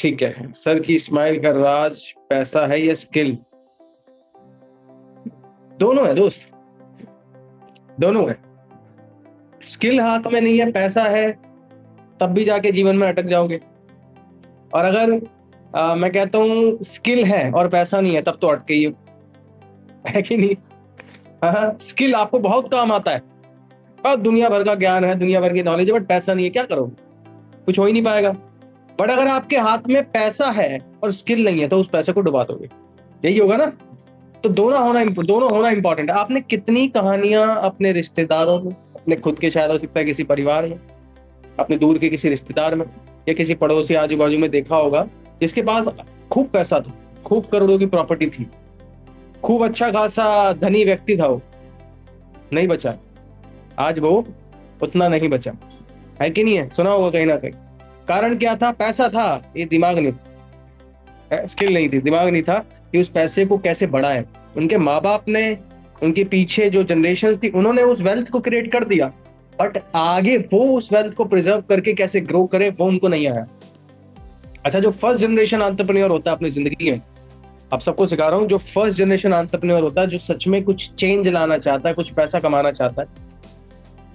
ठीक है, सर की स्माइल का राज पैसा है या स्किल? दोनों है दोस्त, दोनों है। स्किल हाथ में नहीं है, पैसा है, तब भी जाके जीवन में अटक जाओगे। और अगर मैं कहता हूँ स्किल है और पैसा नहीं है, तब तो अटके ही हो, है कि नहीं? हाँ, स्किल आपको बहुत काम आता है और दुनिया भर का ज्ञान है, दुनिया भर की नॉलेज है, बट पैसा नहीं है, क्या करोगे? कुछ हो ही नहीं पाएगा। बट अगर आपके हाथ में पैसा है और स्किल नहीं है, तो उस पैसे को डुबा दोगे, यही होगा ना? तो दोनों होना इंपॉर्टेंट है। आपने कितनी कहानियां अपने रिश्तेदारों में, अपने खुद के, शायद हो सकता है किसी परिवार में, अपने दूर के किसी रिश्तेदार में या किसी पड़ोसी आजू बाजू में देखा होगा जिसके पास खूब पैसा था, खूब करोड़ों की प्रॉपर्टी थी, खूब अच्छा खासा धनी व्यक्ति था, वो नहीं बचा, आज वो उतना नहीं बचा, है कि नहीं है? सुना होगा कहीं ना कहीं। कारण क्या था? पैसा था, ये दिमाग नहीं था, स्किल नहीं थी, दिमाग नहीं था कि उस पैसे को कैसे बढ़ाएं। उनके माँ बाप ने, उनके पीछे जो जनरेशन थी, उन्होंने उस वेल्थ को क्रिएट कर दिया, बट आगे वो उस वेल्थ को प्रिजर्व करके कैसे ग्रो करे, वो उनको नहीं आया। अच्छा, जो फर्स्ट जनरेशन एंटरप्रेन्योर होता है अपनी जिंदगी में, आप सबको सिखा रहा हूँ, जो फर्स्ट जनरेशन एंटरप्रेन्योर होता है, जो सच में कुछ चेंज लाना चाहता है, कुछ पैसा कमाना चाहता है,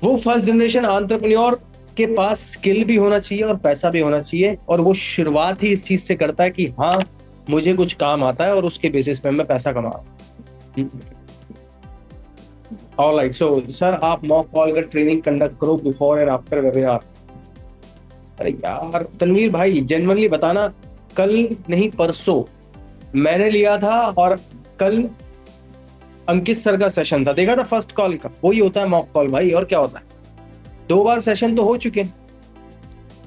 वो फर्स्ट जनरेशन एंटरप्रेन्योर के पास स्किल भी होना चाहिए और पैसा भी होना चाहिए। और वो शुरुआत ही इस चीज से करता है कि हाँ, मुझे कुछ काम आता है और उसके बेसिस पे मैं पैसा कमा रहा हूं। ऑलराइट, सो सर आप मॉक कॉल का ट्रेनिंग कंडक्ट करो बिफोर एंड आफ्टर वेबिनार। अरे यार तनवीर भाई, जेन्युइनली बताना, कल नहीं परसों मैंने लिया था और कल अंकित सर का सेशन था, देखा था फर्स्ट कॉल का, वही होता है मॉक कॉल भाई, और क्या होता है। 2 बार सेशन तो हो चुके हैं,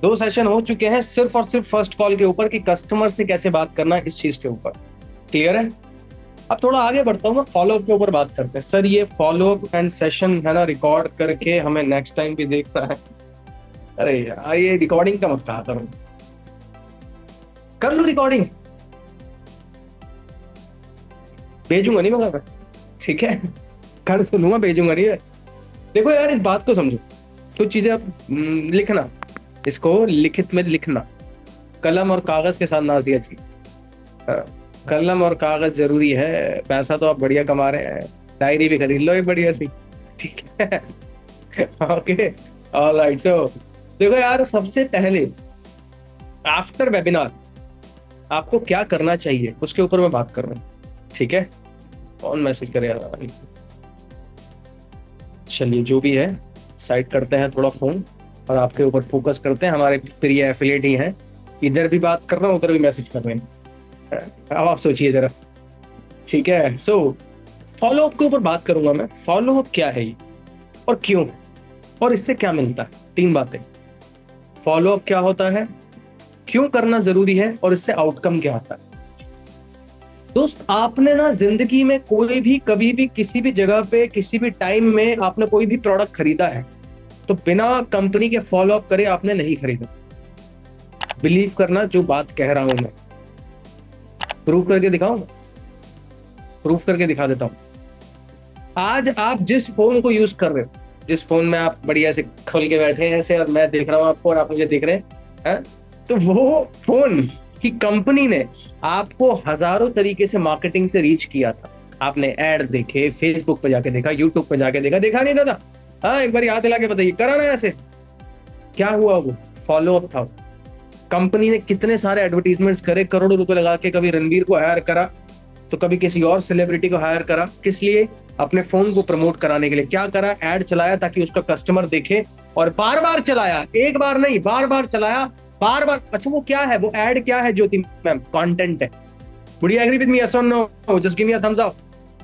2 सेशन हो चुके हैं सिर्फ और सिर्फ फर्स्ट कॉल के ऊपर कि कस्टमर से कैसे बात करना है, इस चीज के ऊपर। क्लियर है? अब थोड़ा आगे बढ़ता हूँ, मैं फॉलोअप के ऊपर बात करते हैं। सर ये फॉलोअप एंड सेशन है ना, रिकॉर्ड करके हमें नेक्स्ट टाइम भी देखना है। अरे यार ये रिकॉर्डिंग का मत कहा करो, कर लो रिकॉर्डिंग, भेजूंगा नहीं मैं, ठीक है? कर तो लूंगा, भेजूंगा नहीं। देखो यार इस बात को समझो, कुछ चीजें लिखना, इसको लिखित में लिखना, कलम और कागज के साथ नाजिया जी, कलम और कागज जरूरी है। पैसा तो आप बढ़िया कमा रहे हैं, डायरी भी खरीद लो एक बढ़िया सी, ठीक है? Okay, alright. सो देखो यार, सबसे पहले आफ्टर वेबिनार आपको क्या करना चाहिए उसके ऊपर मैं बात कर रहा हूँ, ठीक है? कौन मैसेज करेगा? चलिए जो भी है, साइड करते हैं थोड़ा फोन और आपके ऊपर फोकस करते हैं। हमारे प्रिय एफिलिएट ही हैं, इधर भी बात कर रहा हूँ, उधर भी मैसेज कर रहे हैं। अब आप सोचिए जरा, ठीक है? सो फॉलोअप के ऊपर बात करूंगा मैं। फॉलोअप क्या है ये और क्यों, और इससे क्या मिलता है? 3 बातें। फॉलोअप क्या होता है, क्यों करना जरूरी है, और इससे आउटकम क्या आता है। दोस्त, आपने ना जिंदगी में कोई भी, कभी भी, किसी भी जगह पे, किसी भी टाइम में आपने कोई भी प्रोडक्ट खरीदा है तो बिना कंपनी के फॉलोअप करे आपने नहीं खरीदा। बिलीव करना जो बात कह रहा हूं मैं, प्रूफ करके दिखाऊं, प्रूफ करके दिखा देता हूं। आज आप जिस फोन को यूज कर रहे हो, जिस फोन में आप बढ़िया से खोल के बैठे हैं ऐसे, और मैं देख रहा हूं आपको और आप मुझे देख रहे हैं, तो वो फोन की कंपनी ने आपको हजारों तरीके से मार्केटिंग से रीच किया था। आपने ऐड देखे, फेसबुक पे जाके देखा, यूट्यूब पे जाके देखा, देखा नहीं दादा? हाँ, एक बार याद दिला के बताइए, करा ना ऐसे? क्या हुआ? वो फॉलोअप था। कंपनी ने कितने सारे एडवर्टीजमेंट्स करे, करोड़ों रुपए लगा के, कभी रणवीर को हायर करा तो कभी किसी और सेलिब्रिटी को हायर करा, किस लिए? अपने फोन को प्रमोट कराने के लिए। क्या करा? ऐड चलाया ताकि उसका कस्टमर देखे, और बार बार चलाया, एक बार नहीं, बार बार चलाया, बार बार। अच्छा वो क्या है, वो ऐड क्या है ज्योति मैम? कंटेंट है। Would you agree with me? Yes और no? Just give me a thumbs up.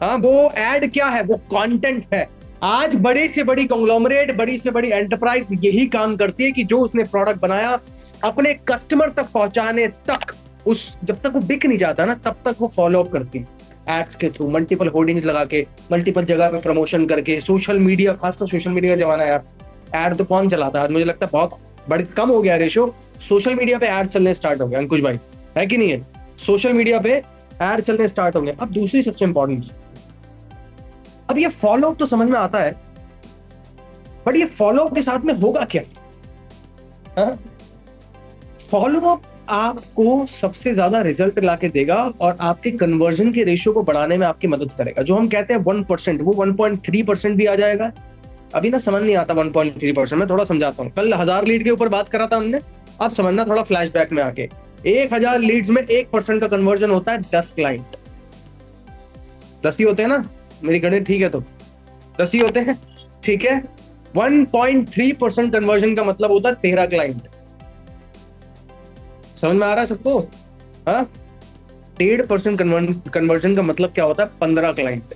हाँ, वो ऐड क्या है? वो कंटेंट है। आज बड़ी से बड़ी कंग्लोमरेट, बड़ी से बड़ी एंटरप्राइज यही काम करती है कि जो उसने प्रोडक्ट बनाया अपने कस्टमर तक पहुंचाने तक, उस जब तक वो बिक नहीं जाता ना, तब तक वो फॉलो अप करती है एड्स के थ्रू, मल्टीपल होर्डिंग्स लगा के, मल्टीपल जगह पे प्रमोशन करके, सोशल मीडिया, खासकर सोशल मीडिया का जमाना है यार। ऐड तो कौन चलाता है आज? मुझे लगता है बहुत बड़ी कम हो गया रेशो। सोशल मीडिया पे ऐड चलने स्टार्ट हो गया अंकुश भाई, है कि नहीं है? सोशल मीडिया पे ऐड चलने स्टार्ट हो गए। अब दूसरी सबसे इंपॉर्टेंट, अब ये फॉलो अप तो समझ में आता है, बट ये फॉलो अप के साथ में होगा क्या? फॉलो अप आपको सबसे ज्यादा रिजल्ट ला के देगा और आपके कन्वर्जन के रेशियो को बढ़ाने में आपकी मदद करेगा। जो हम कहते हैं 1%, वो 1.3% भी आ जाएगा। अभी ना समझ नहीं आता 1.3%, मैं थोड़ा समझाता हूँ। कल 1000 लीड के ऊपर बात करा था हमने, अब समझना थोड़ा फ्लैशबैक में आके। 1000 लीड्स में 1% का कन्वर्जन होता है 10 क्लाइंट। 10 ही होते हैं ना, मेरी गणित ठीक है तो 10 ही होते हैं, ठीक है। 1.3% कन्वर्जन का मतलब होता है 13 क्लाइंट। समझ में आ रहा है सबको? हाँ, 1.5% कन्वर्जन का मतलब क्या होता है? 15 क्लाइंट।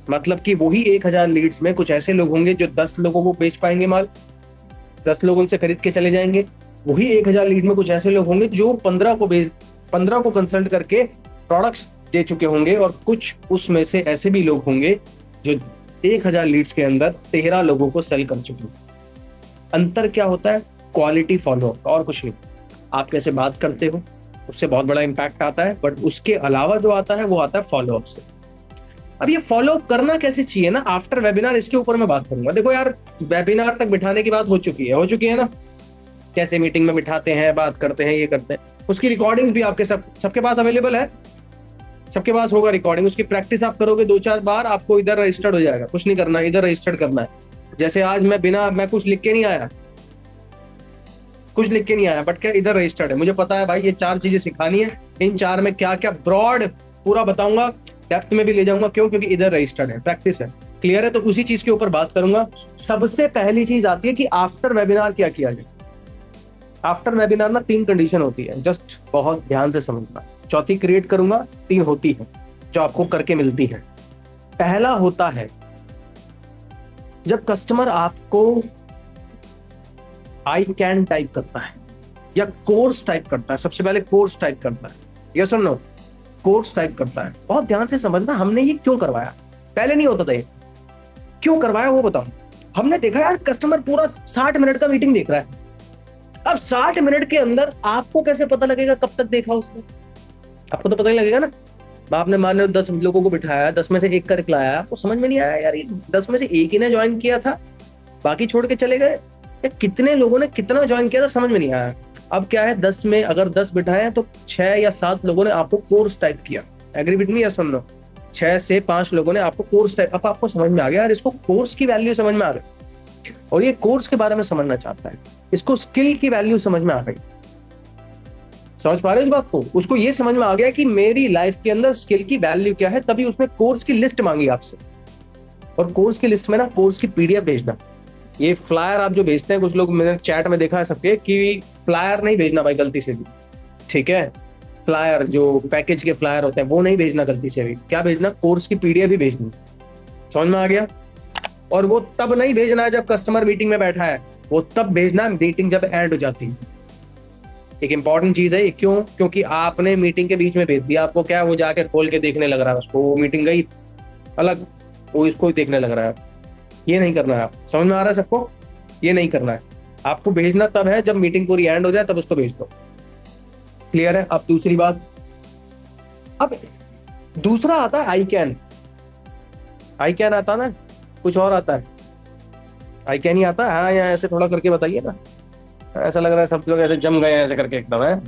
मतलब कि वही 1000 लीड्स में कुछ ऐसे लोग होंगे जो 10 लोगों को बेच पाएंगे माल, 10 लोग उनसे खरीद के चले जाएंगे। वही 1000 लीड में कुछ ऐसे लोग होंगे जो 15 को कंसल्ट करके प्रोडक्ट्स दे चुके होंगे, और कुछ उसमें से ऐसे भी लोग होंगे जो 1000 लीड्स के अंदर 13 लोगों को सेल कर चुके हैं। अंतर क्या होता है? क्वालिटी फॉलोअप का, और कुछ नहीं। आप कैसे बात करते हो उससे बहुत बड़ा इंपैक्ट आता है, बट उसके अलावा जो आता है वो आता है फॉलोअप से। अब ये फॉलोअप करना कैसे चाहिए ना आफ्टर वेबिनार, इसके ऊपर मैं बात करूंगा। देखो यार, वेबिनार तक बिठाने की बात हो चुकी है ना, कैसे मीटिंग में बिठाते हैं, बात करते हैं, ये करते हैं। उसकी रिकॉर्डिंग भी आपके सबके पास अवेलेबल है, सबके पास होगा रिकॉर्डिंग। उसकी प्रैक्टिस आप करोगे 2-4 बार, आपको इधर रजिस्टर्ड हो जाएगा। कुछ नहीं करना, इधर रजिस्टर्ड करना है। जैसे आज मैं कुछ लिख के नहीं आया, बट क्या इधर रजिस्टर्ड है। मुझे पता है भाई ये 4 चीजें सिखानी है, इन 4 में क्या क्या ब्रॉड पूरा बताऊंगा, डेप्थ में भी ले जाऊंगा। क्यों? क्योंकि इधर रजिस्टर्ड है, प्रैक्टिस है, क्लियर है। तो उसी चीज के ऊपर बात करूंगा। सबसे पहली चीज आती है कि आफ्टर वेबिनार क्या किया जाए। आफ्टर वेबिनार ना 3 कंडीशन होती है, जस्ट बहुत ध्यान से समझना। चौथी क्रिएट करूंगा, 3 होती है जो आपको करके मिलती है। पहला होता है जब कस्टमर आपको आई कैन टाइप करता है या कोर्स टाइप करता है। सबसे पहले कोर्स टाइप करता है, यस और नो? कोर्स टाइप करता है। बहुत ध्यान से समझना, हमने ये क्यों करवाया? पहले नहीं होता था ये, क्यों करवाया वो बताओ। हमने देखा यार कस्टमर पूरा 60 मिनट का मीटिंग देख रहा है। अब 60 मिनट के अंदर आपको कैसे पता लगेगा कब तक देखा उसने? आपको तो पता ही लगेगा ना। आपने मान लो 10 लोगों को बिठाया, 10 में से एक का रिप्लाई आया, आपको समझ में नहीं आया यार ये 10 में से एक ही ने ज्वाइन किया था, बाकी छोड़ के चले गए। कितने लोगों ने कितना ज्वाइन किया था समझ में नहीं आया। अब क्या है, 10 में अगर 10 बिठाए तो 6 या 7 लोगों ने आपको कोर्स टाइप किया। एग्री विद मी या सुन लो? 6 से 5 लोगों ने आपको कोर्स टाइप। अब आपको समझ में आ गया यार, इसको कोर्स की वैल्यू समझ में आ गई, और ये कोर्स के बारे में समझना चाहता है। इसको स्किल की वैल्यू समझ में आ गई। समझ पा रहे हो इस बात को? उसको ये समझ में आ गया कि मेरी लाइफ के अंदर स्किल की वैल्यू क्या है, तभी उसने कोर्स की लिस्ट मांगी आपसे। और कोर्स की लिस्ट में ना कोर्स की पीडीएफ भेजना। ये फ्लायर आप जो भेजते हैं, कुछ लोग मैंने चैट में देखा है सबके, कि फ्लायर नहीं भेजना भाई गलती से भी, ठीक है? फ्लायर जो पैकेज के फ्लायर होते हैं वो नहीं भेजना गलती से भी। क्या भेजना? कोर्स की पीडीएफ ही भेजनी। समझ में आ गया? और वो तब नहीं भेजना है जब कस्टमर मीटिंग में बैठा है, वो तब भेजना मीटिंग जब एंड हो जाती है। एक इंपॉर्टेंट चीज है। क्यों? क्योंकि आपने मीटिंग के बीच में भेज दिया, आपको क्या है, वो जाके खोल के देखने लग रहा है उसको, वो मीटिंग गई अलग, वो इसको ही देखने लग रहा है। ये नहीं करना है। आप समझ में आ रहा है सबको? ये नहीं करना है। आपको भेजना तब है जब मीटिंग पूरी एंड हो जाए, तब उसको भेज दो। क्लियर है? अब दूसरी बात, अब दूसरा आता है आई कैन। आई कैन आता ना, कुछ और आता है। आई कैन ही आता है। हाँ, यहाँ ऐसे थोड़ा करके बताइए ना, ऐसा लग रहा है सब लोग ऐसे जम गए हैं ऐसे करके एकदम है।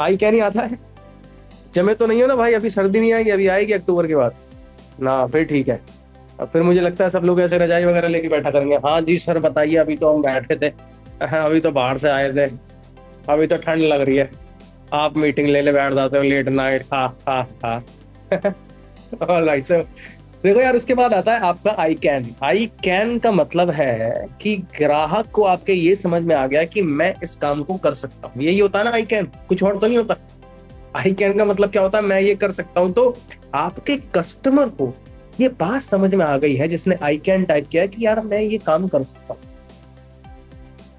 आई कैन ही आता है। जमे तो नहीं हो ना भाई? अभी सर्दी नहीं आई, अभी आएगी अक्टूबर के बाद ना, फिर ठीक है। अब फिर मुझे लगता है सब लोग ऐसे रजाई वगैरह लेके बैठा करेंगे। हाँ जी सर बताइए, अभी तो हम बैठे थे, अभी तो बाहर से आए थे, अभी तो ठंड लग रही है, आप मीटिंग ले बैठ जाते हो लेट नाइट। हाँ ऑलराइट। सो देखो यार, उसके बाद आता है आपका आई कैन। आई कैन का मतलब है कि ग्राहक को आपके ये समझ में आ गया कि मैं इस काम को कर सकता हूँ। यही होता है ना आई कैन, कुछ और तो नहीं होता। आई कैन का मतलब क्या होता है? मैं ये कर सकता हूँ। तो आपके कस्टमर को ये बात समझ में आ गई है जिसने आई कैन टाइप किया है कि यार मैं ये काम कर सकता हूं।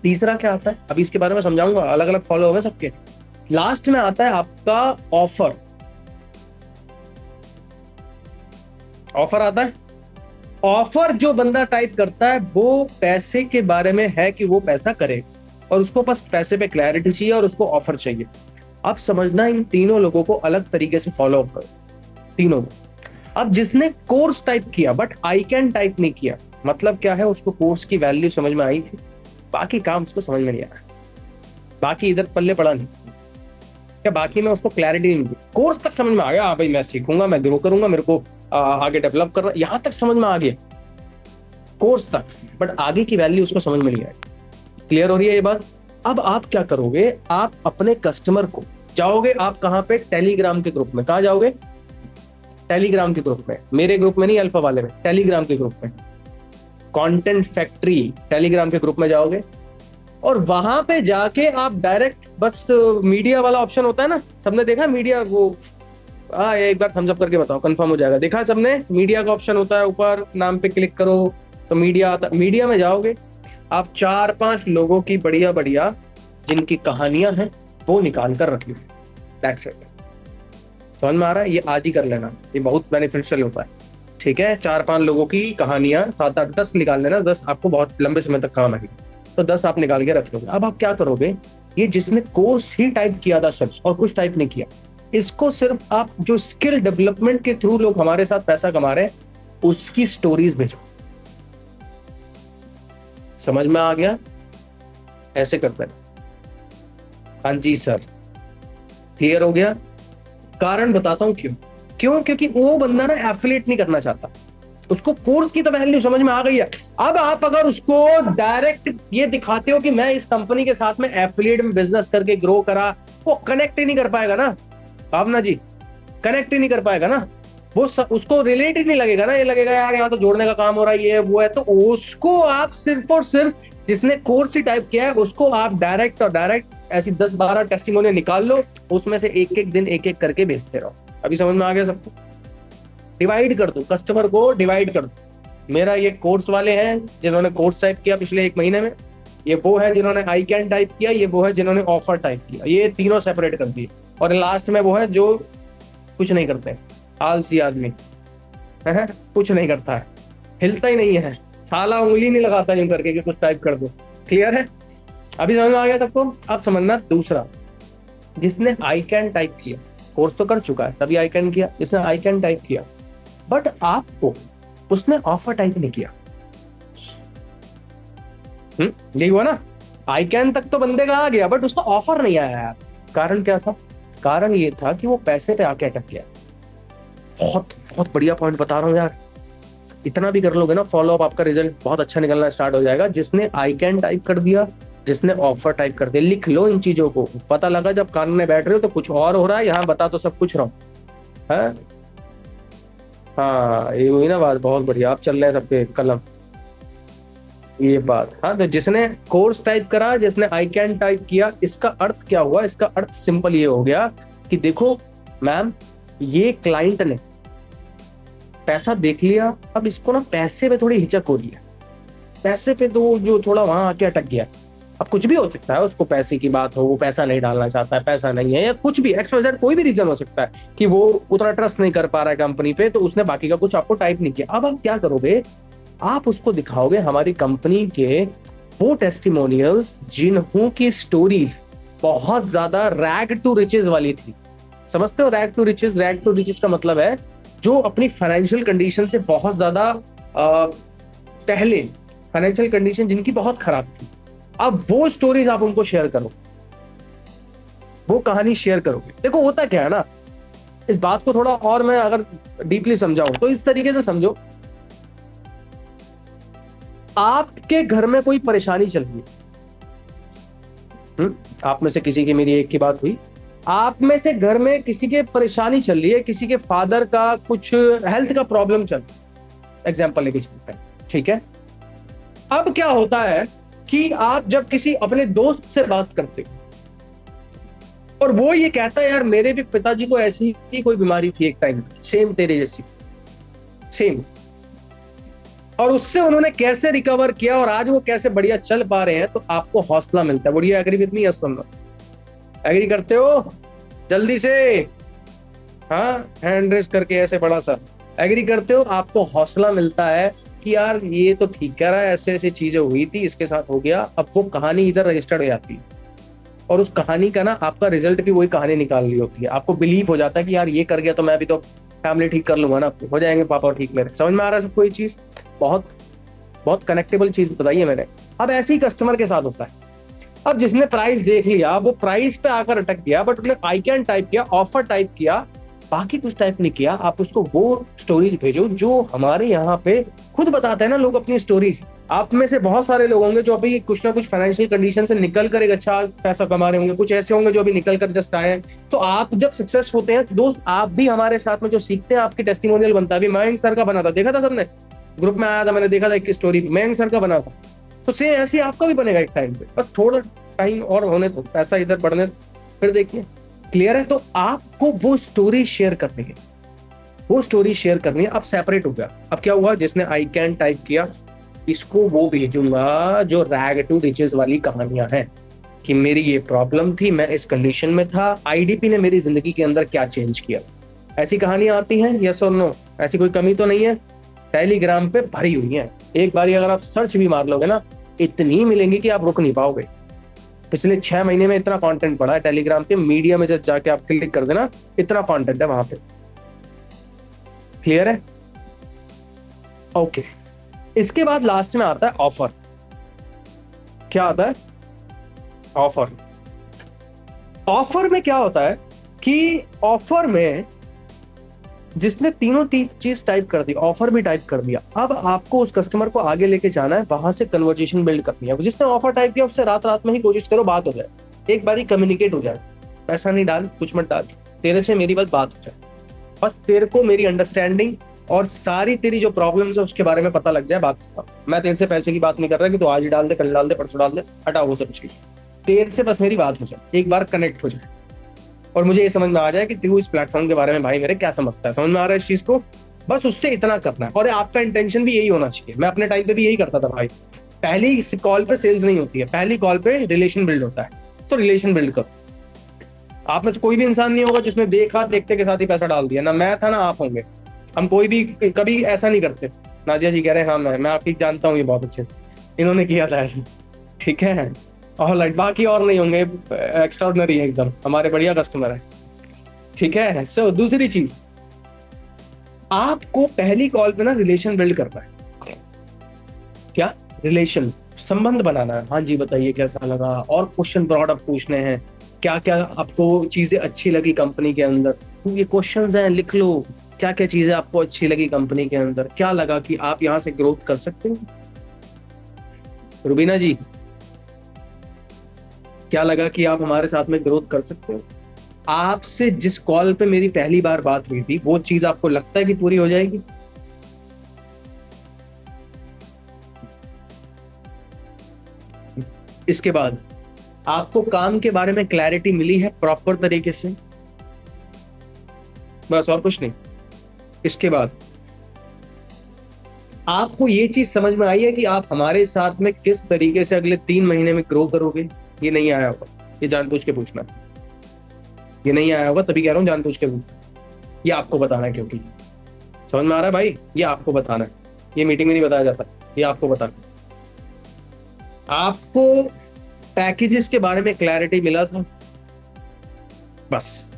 तीसरा क्या आता है, अभी इसके बारे में समझाऊंगा, अलग अलग फॉलो होंगे सबके। लास्ट में आता है आपका ऑफर। ऑफर आता है। ऑफर जो बंदा टाइप करता है वो पैसे के बारे में है कि वो पैसा करे, और उसको बस पैसे पे क्लैरिटी चाहिए और उसको ऑफर चाहिए। अब समझना, इन तीनों लोगों को अलग तरीके से फॉलो अप करो, तीनों को। अब जिसने कोर्स टाइप किया बट आई कैन टाइप नहीं किया, मतलब क्या है, उसको कोर्स की वैल्यू समझ में आई थी, बाकी काम उसको समझ में नहीं आया, बाकी इधर पल्ले पड़ा नहीं। क्या बाकी में उसको क्लैरिटी नहीं मिली। कोर्स तक समझ में आ गया, हाँ भाई मैं सीखूंगा, मैं ग्रो करूंगा, मेरे को आगे डेवलप करना, यहां तक समझ में आ गया कोर्स तक, बट आगे की वैल्यू उसको समझ में नहीं आई। क्लियर हो रही है ये बात? अब आप क्या करोगे, आप अपने कस्टमर को जाओगे, आप कहां पे, टेलीग्राम के ग्रुप में। कहां जाओगे? टेलीग्राम के ग्रुप में, मेरे ग्रुप में नहीं, अल्फा वाले में, टेलीग्राम के ग्रुप में, कंटेंट फैक्ट्री टेलीग्राम के ग्रुप में जाओगे और वहां पे जाके आप डायरेक्ट बस मीडिया वाला ऑप्शन होता है ना, सबने देखा मीडिया, वो एक बार थम्स अप करके बताओ, कंफर्म हो जाएगा। देखा सबने? मीडिया का ऑप्शन होता है ऊपर, नाम पे क्लिक करो तो मीडिया आता। मीडिया में जाओगे आप 4-5 लोगों की बढ़िया बढ़िया जिनकी कहानियां हैं वो निकाल कर रख लो। That's it. समझ में आ रहा है? ये आज ही कर लेना, ये बहुत बेनिफिशियल होता है। ठीक है, 4-5 लोगों की कहानियां, 7-8-10 निकाल लेना, 10 आपको बहुत लंबे समय तक काम आएगी, तो 10 आप निकाल के रख लोगे। अब आप क्या करोगे, ये जिसने कोर्स ही टाइप किया था सिर्फ और कुछ टाइप नहीं किया, इसको सिर्फ आप जो स्किल डेवलपमेंट के थ्रू लोग हमारे साथ पैसा कमा रहे हैं उसकी स्टोरीज भेजो। समझ में आ गया? ऐसे करते हैं। हाँ जी सर, क्लियर हो गया? कारण बताता हूं क्यों, क्योंकि वो बंदा ना एफिलिएट नहीं करना चाहता, उसको कोर्स की तो वैल्यू समझ में आ गई है। अब आप अगर उसको डायरेक्ट ये दिखाते हो कि मैं इस कंपनी के साथ में एफिलिएट में बिजनेस करके ग्रो करा, वो कनेक्ट ही नहीं कर पाएगा ना भावना जी, कनेक्ट ही नहीं कर पाएगा ना, वो उसको रिलेट ही नहीं लगेगा ना, ये लगेगा यार यहाँ तो जोड़ने का काम हो रहा है, ये वो है। तो उसको आप सिर्फ और सिर्फ जिसने कोर्स ही टाइप किया है उसको आप डायरेक्ट और डायरेक्ट ऐसी 10-12 टेस्टिमोनियल निकाल लो, उसमें से एक दिन एक करके भेजते रहो। अभी समझ में आ गया सबको? डिवाइड कर दो, कस्टमर को डिवाइड कर दो। मेरा ये कोर्स वाले हैं जिन्होंने कोर्स टाइप किया पिछले 1 महीने में, ये वो है जिन्होंने आई कैन टाइप किया, ये वो है जिन्होंने ऑफर टाइप किया, ये तीनों सेपरेट कर दिए। और लास्ट में वो है जो कुछ नहीं करते, आलसी आदमी है, कुछ नहीं करता है, हिलता ही नहीं है, साला उंगली नहीं लगाता यूं करके कि कुछ टाइप कर दो। क्लियर है? अभी समझ में आ गया सबको? अब समझना दूसरा, जिसने आई कैन टाइप किया, कोर्स तो कर चुका है तभी आई कैन किया, जिसने आई कैन टाइप किया बट आपको उसने ऑफर टाइप नहीं किया, यही हुआ ना, आई कैन तक तो बंदे का आ गया बट उसका ऑफर नहीं आया यार। कारण क्या था? कारण ये था कि वो पैसे पे आके अटक गया। बहुत बहुत बढ़िया पॉइंट बता रहा हूं यार, इतना भी कर लोगे ना फॉलो अप, आपका रिजल्ट बहुत अच्छा निकलना स्टार्ट हो जाएगा। जिसने आई कैन टाइप कर दिया, जिसने ऑफर टाइप कर दिया, लिख लो इन चीजों को। पता लगा जब कान में बैठ रहे हो तो कुछ और हो रहा है, यहाँ बता तो सब कुछ रहा हूं। हाँ ये हुई ना बात, बहुत बढ़िया, आप चल रहे हैं सबके कलम, ये बात। हाँ तो जिसने कोर्स टाइप करा, जिसने आई कैन टाइप किया, इसका अर्थ क्या हुआ? इसका अर्थ सिंपल ये हो गया कि देखो मैम, ये क्लाइंट ने पैसा देख लिया, अब इसको ना पैसे पे थोड़ी हिचक हो रही है, पैसे पे तो जो थोड़ा वहां आके अटक गया। अब कुछ भी हो सकता है, उसको पैसे की बात हो, वो पैसा नहीं डालना चाहता है, पैसा नहीं है, या कुछ भी XYZ कोई भी रीजन हो सकता है कि वो उतना ट्रस्ट नहीं कर पा रहा है कंपनी पे, तो उसने बाकी का कुछ आपको टाइप नहीं किया। अब आप क्या करोगे, आप उसको दिखाओगे हमारी कंपनी के वो टेस्टिमोनियल्स जिन्हों की स्टोरीज बहुत ज्यादा रैग टू रिचेस वाली थी। समझते हो rag to riches? Rag to riches का मतलब है जो अपनी फाइनेंशियल कंडीशन से बहुत ज्यादा पहले, फाइनेंशियल कंडीशन जिनकी बहुत खराब थी, अब वो स्टोरीज आप उनको शेयर करो, वो कहानी शेयर करोगे। देखो होता क्या है ना, इस बात को थोड़ा और मैं अगर डीपली समझाऊं तो इस तरीके से समझो, आपके घर में कोई परेशानी चल रही है, आप में से किसी की मेरी एक की बात हुई, आप में से घर में किसी के परेशानी चल रही है, किसी के फादर का कुछ हेल्थ का प्रॉब्लम चल रहा है, एग्जांपल लेके चलते हैं, ठीक है। अब क्या होता है कि आप जब किसी अपने दोस्त से बात करते हो और वो ये कहता है यार मेरे भी पिताजी को ऐसी ही कोई बीमारी थी एक टाइम, सेम तेरे जैसी, सेम, और उससे उन्होंने कैसे रिकवर किया और आज वो कैसे बढ़िया चल पा रहे हैं, तो आपको हौसला मिलता है। बढ़िया, एग्री विद मी? यस सुन लो, एग्री करते हो? जल्दी से हाँ, हैंड रेस करके ऐसे बड़ा सा एग्री करते हो? आपको हौसला मिलता है कि यार ये तो ठीक कह रहा है, ऐसे ऐसे चीजें हुई थी, इसके साथ हो गया। अब वो कहानी इधर रजिस्टर्ड हो जाती है और उस कहानी का ना आपका रिजल्ट भी वही कहानी निकाल रही होती है। आपको बिलीव हो जाता है कि यार ये कर गया तो मैं भी तो फैमिली ठीक कर लूंगा ना, हो जाएंगे पापा ठीक मेरे। समझ में आ रहा है सबको ये चीज? बहुत बहुत कनेक्टेबल चीज बताई है मैंने। अब ऐसे ही कस्टमर के साथ होता है। अब जिसने प्राइस देख लिया वो प्राइस पे आकर अटक गया, बट उसने आई कैन टाइप किया, ऑफर टाइप किया, बाकी कुछ टाइप नहीं किया। आप उसको वो स्टोरीज भेजो जो हमारे यहाँ पे खुद बताते हैं ना लोग अपनी स्टोरीज। आप में से बहुत सारे लोग होंगे जो अभी कुछ ना कुछ फाइनेंशियल कंडीशन से निकल कर एक अच्छा पैसा कमा रहे होंगे, कुछ ऐसे होंगे जो अभी निकल कर जस्ट आए हैं। तो आप जब सक्सेस होते हैं दोस्त, आप भी हमारे साथ में जो सीखते हैं आपकी टेस्टिमोनियल बनता है। अभी मयंक सर का बना था, देखा था सबने, ग्रुप में आया था, मैंने देखा था एक स्टोरी, मयंक सर का बना था। तो सेम ऐसे आपका भी बनेगा एक टाइम पे, बस थोड़ा टाइम और होने दो, पैसा इधर बढ़ने, फिर देखिए। क्लियर है? तो आपको वो स्टोरी शेयर करनी है, वो स्टोरी शेयर करनी है। अब सेपरेट हो गया। अब क्या हुआ, जिसने आई कैन टाइप किया इसको वो भेजूंगा जो रैग टू रिचेस वाली कहानियां हैं कि मेरी ये प्रॉब्लम थी, मैं इस कंडीशन में था, आईडीपी ने मेरी जिंदगी के अंदर क्या चेंज किया। ऐसी कहानियां आती हैं, यस और नो? ऐसी कोई कमी तो नहीं है? टेलीग्राम पे भरी हुई है। एक बार अगर आप सर्च भी मार लोगे ना, इतनी मिलेंगी कि आप रुक नहीं पाओगे। पिछले 6 महीने में इतना कंटेंट पड़ा है टेलीग्राम पे, मीडिया में जस्ट जाके आप क्लिक कर देना, इतना कंटेंट है वहां पे। क्लियर है? ओके। इसके बाद लास्ट में आता है ऑफर। क्या आता है? ऑफर। ऑफर में क्या होता है कि ऑफर में जिसने तीनों चीज टाइप कर दी, ऑफर भी टाइप कर दिया, अब आपको उस कस्टमर को आगे लेके जाना है, वहां से कन्वर्जेशन बिल्ड करनी है। जिसने ऑफर टाइप किया उससे रात रात में ही कोशिश करो बात हो जाए, एक बार ही कम्युनिकेट हो जाए। पैसा नहीं डाल, कुछ मत डाल, तेरे से मेरी बस बात हो जाए, बस तेरे को मेरी अंडरस्टैंडिंग और सारी तेरी जो प्रॉब्लम्स है उसके बारे में पता लग जाए, बात खत्म। मैं तेरे से पैसे की बात नहीं कर रहा कि तू आज ही डाल दे, कल डाल दे, परसों डाल दे, हटा वो सब चीज। तेरे से बस मेरी बात हो जाए, एक बार कनेक्ट हो जाए और मुझे ये समझ में आ जाए कि तू इस प्लेटफॉर्म के बारे में भाई मेरे क्या समझता है, समझ में आ रहा है इस चीज को। बस उससे इतना करना है और आपका इंटेंशन भी यही होना चाहिए। मैं अपने टाइम पे भी यही करता था भाई। पहली कॉल पे सेल्स नहीं होती है, पहली कॉल पे रिलेशन बिल्ड होता है। तो रिलेशन बिल्ड करो। आप में से कोई भी इंसान नहीं होगा जिसने देखा देखते के साथ ही पैसा डाल दिया, ना मैं था ना आप होंगे। हम कोई भी कभी ऐसा नहीं करते। नाजिया जी कह रहे हैं हाँ मैं आपकी जानता हूँ ये बहुत अच्छे से, इन्होंने किया था। ठीक है, और बाकी और नहीं होंगे, एक्स्ट्राऑर्डिनरी है एकदम, हमारे बढ़िया कस्टमर है। ठीक है। सो दूसरी चीज, आपको पहली कॉल पे ना रिलेशन बिल्ड करना है। क्या? रिलेशन, संबंध बनाना है। हाँ जी बताइए कैसा लगा, और क्वेश्चन ब्रॉड पूछने हैं, क्या क्या आपको चीजें अच्छी लगी कंपनी के अंदर, ये क्वेश्चंस हैं, लिख लो क्या क्या चीजें आपको अच्छी लगी कंपनी के अंदर, क्या लगा कि आप यहाँ से ग्रोथ कर सकते हो। रुबीना जी, क्या लगा कि आप हमारे साथ में ग्रोथ कर सकते हो। आपसे जिस कॉल पे मेरी पहली बार बात हुई थी वो चीज आपको लगता है कि पूरी हो जाएगी? इसके बाद आपको काम के बारे में क्लैरिटी मिली है प्रॉपर तरीके से, बस और कुछ नहीं। इसके बाद आपको ये चीज समझ में आई है कि आप हमारे साथ में किस तरीके से अगले 3 महीने में ग्रो करोगे। ये नहीं आया होगा, ये जानबूझ के पूछना, ये नहीं आया होगा तभी कह रहा हूं जानबूझ के पूछना। ये आपको बताना है, क्योंकि समझ में आ रहा है भाई, ये आपको बताना है। ये मीटिंग में नहीं बताया जाता, ये आपको बताना है। आपको पैकेजेस के बारे में क्लैरिटी मिला था, बस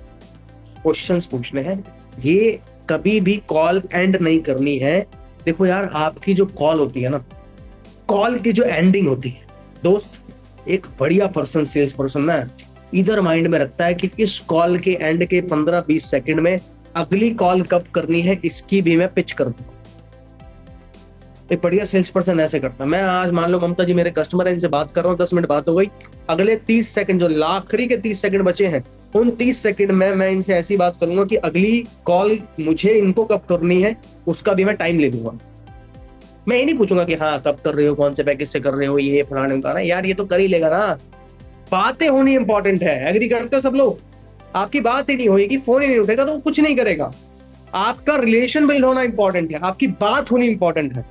क्वेश्चंस पूछने हैं। ये कभी भी कॉल एंड नहीं करनी है। देखो यार, आपकी जो कॉल होती है ना, कॉल की जो एंडिंग होती है दोस्त, एक बढ़िया पर्सन, सेल्स पर्सन ना इधर माइंड में रखता है कि इस कॉल के एंड के 15-20 सेकंड में अगली कॉल कब करनी है, इसकी भी मैं पिच कर दूं। एक बढ़िया सेल्स पर्सन ऐसे करता है। मैं आज मान लो ममता जी मेरे कस्टमर है, इनसे बात कर रहा हूँ, 10 मिनट बात हो गई, अगले 30 सेकंड जो आखिरी के 30 सेकंड बचे हैं, उन 30 सेकंड में मैं इनसे ऐसी बात करूंगा कि अगली कॉल मुझे इनको कब करनी है उसका भी मैं टाइम ले दूंगा। मैं ये नहीं पूछूंगा कि हाँ कब कर रहे हो, कौन से पैकेज से कर रहे हो, ये फलाने बताना, यार ये तो कर ही लेगा ना। बातें होनी इंपॉर्टेंट है। एग्री करते हो सब लोग? आपकी बात ही नहीं होगी, फोन ही नहीं उठेगा तो वो कुछ नहीं करेगा। आपका रिलेशन बिल्ड होना इंपॉर्टेंट है, आपकी बात होनी इंपॉर्टेंट है।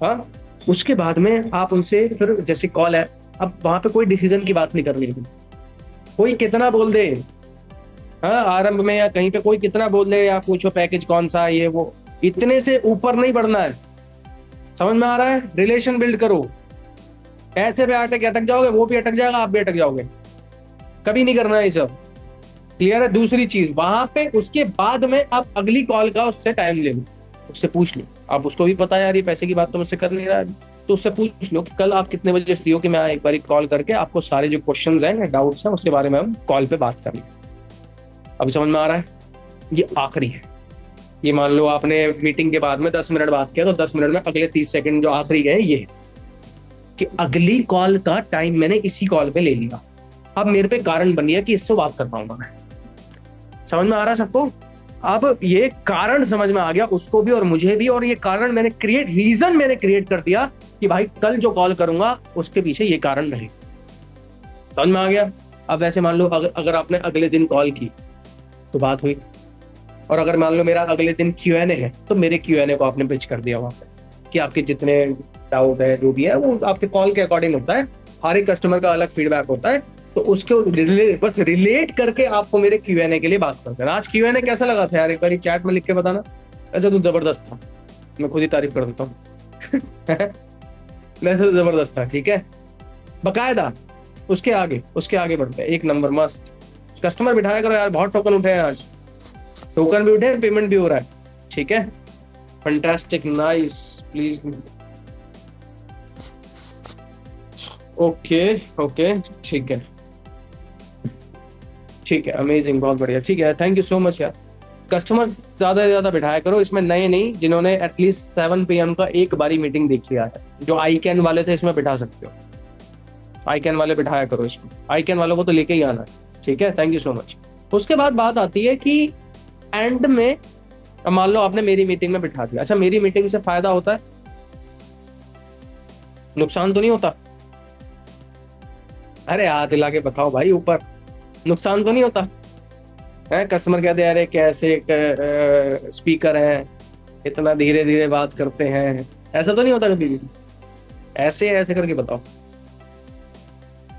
हाँ, उसके बाद में आप उनसे फिर जैसे कॉल है, अब वहां पे कोई डिसीजन की बात नहीं करनी है। कोई कितना बोल दे, हाँ आरंभ में या कहीं पे कोई कितना बोल दे या पूछो पैकेज कौन सा है, ये वो, इतने से ऊपर नहीं बढ़ना है। समझ में आ रहा है? रिलेशन बिल्ड करो। ऐसे पे अटक जाओगे, वो भी अटक जाएगा, आप भी अटक जाओगे। कभी नहीं करना है ये सब। क्लियर है? दूसरी चीज वहां पे उसके बाद में आप अगली कॉल का उससे टाइम ले लो, उससे पूछ लो। आप उसको भी पता है यार ये पैसे की बात तो मुझसे कर नहीं रहा है, तो उससे पूछ लो कि कल आप कितने बजे फ्री हो, कि मैं एक बार कॉल करके आपको सारे जो क्वेश्चंस हैं या डाउट्स हैं उसके बारे में हम कॉल पे बात कर लें। अभी समझ में आ रहा है? ये आखिरी है। ये मान लो आपने मीटिंग के बाद में 10 मिनट बात किया, तो 10 मिनट में अगले 30 सेकंड जो आखिरी है ये कि अगली कॉल का टाइम मैंने इसी कॉल पे ले लिया। अब मेरे पे कारण बन गया कि इससे बात कर पाऊंगा मैं। समझ में आ रहा है सबको? अब ये कारण समझ में आ गया उसको भी और मुझे भी, और ये कारण रीजन मैंने क्रिएट कर दिया कि भाई कल जो कॉल करूंगा उसके पीछे ये कारण रहे। समझ में आ गया? अब वैसे मान लो अगर आपने अगले दिन कॉल की तो बात हुई, और अगर मान लो मेरा अगले दिन Q&A है तो मेरे Q&A को आपने पिच कर दिया वहां पे कि आपके जितने डाउट है जो भी है वो आपके कॉल के अकॉर्डिंग होता है। हर एक कस्टमर का अलग फीडबैक होता है, तो उसको बस रिलेट करके आपको मेरे Q&A के लिए बात करते हैं। आज Q&A कैसा लगा था यार, एक बार चैट में लिख के बताना। ऐसा तो जबरदस्त था, मैं खुद ही तारीफ कर देता हूँ। वैसे तो जबरदस्त था, ठीक है, बकायदा। उसके आगे बढ़ते हैं, एक नंबर मस्त। कस्टमर बिठाया करो यार, बहुत टोकन उठे हैं आज, टोकन भी उठे, पेमेंट भी हो रहा है, ठीक है, फैंटास्टिक, नाइस, प्लीज। ओके, ठीक है, अमेजिंग, बहुत बढ़िया, ठीक है, थैंक यू सो मच यार। कस्टमर्स ज्यादा से ज्यादा बिठाया करो इसमें, नए नहीं, जिन्होंने एटलीस्ट 7 PM का एक बारी मीटिंग देख लिया है। जो आईकैन वाले थे इसमें बिठा सकते हो, आईकैन वाले बिठाया करो इसमें, आईकैन वालों को तो लेके ही आना है, ठीक है, थैंक यू सो मच। उसके बाद बात आती है कि एंड में मान लो आपने मेरी मीटिंग में बिठा दिया। अच्छा, मेरी मीटिंग से फायदा होता है, नुकसान तो नहीं होता? अरे हाथ हिला के बताओ भाई ऊपर, नुकसान तो नहीं होता है? कस्टमर कहते हैं अरे कैसे स्पीकर है, इतना धीरे धीरे बात करते हैं, ऐसा तो नहीं होता कभी भी? ऐसे ऐसे करके बताओ,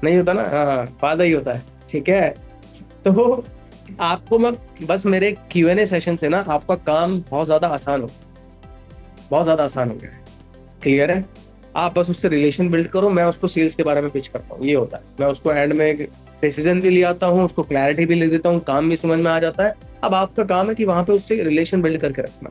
नहीं होता ना? हाँ, फायदा ही होता है, ठीक है। तो आपको मैं बस मेरे Q&A सेशन से ना आपका काम बहुत ज्यादा आसान हो गया है, क्लियर है? आप बस उससे रिलेशन बिल्ड करो, मैं उसको सेल्स के बारे में पिच करता हूँ, ये होता है। मैं उसको एंड में डिसीजन भी ले आता हूँ, उसको क्लैरिटी भी ले देता हूँ, काम भी समझ में आ जाता है। अब आपका काम है कि वहां पे उससे रिलेशन बिल्ड करके रखना,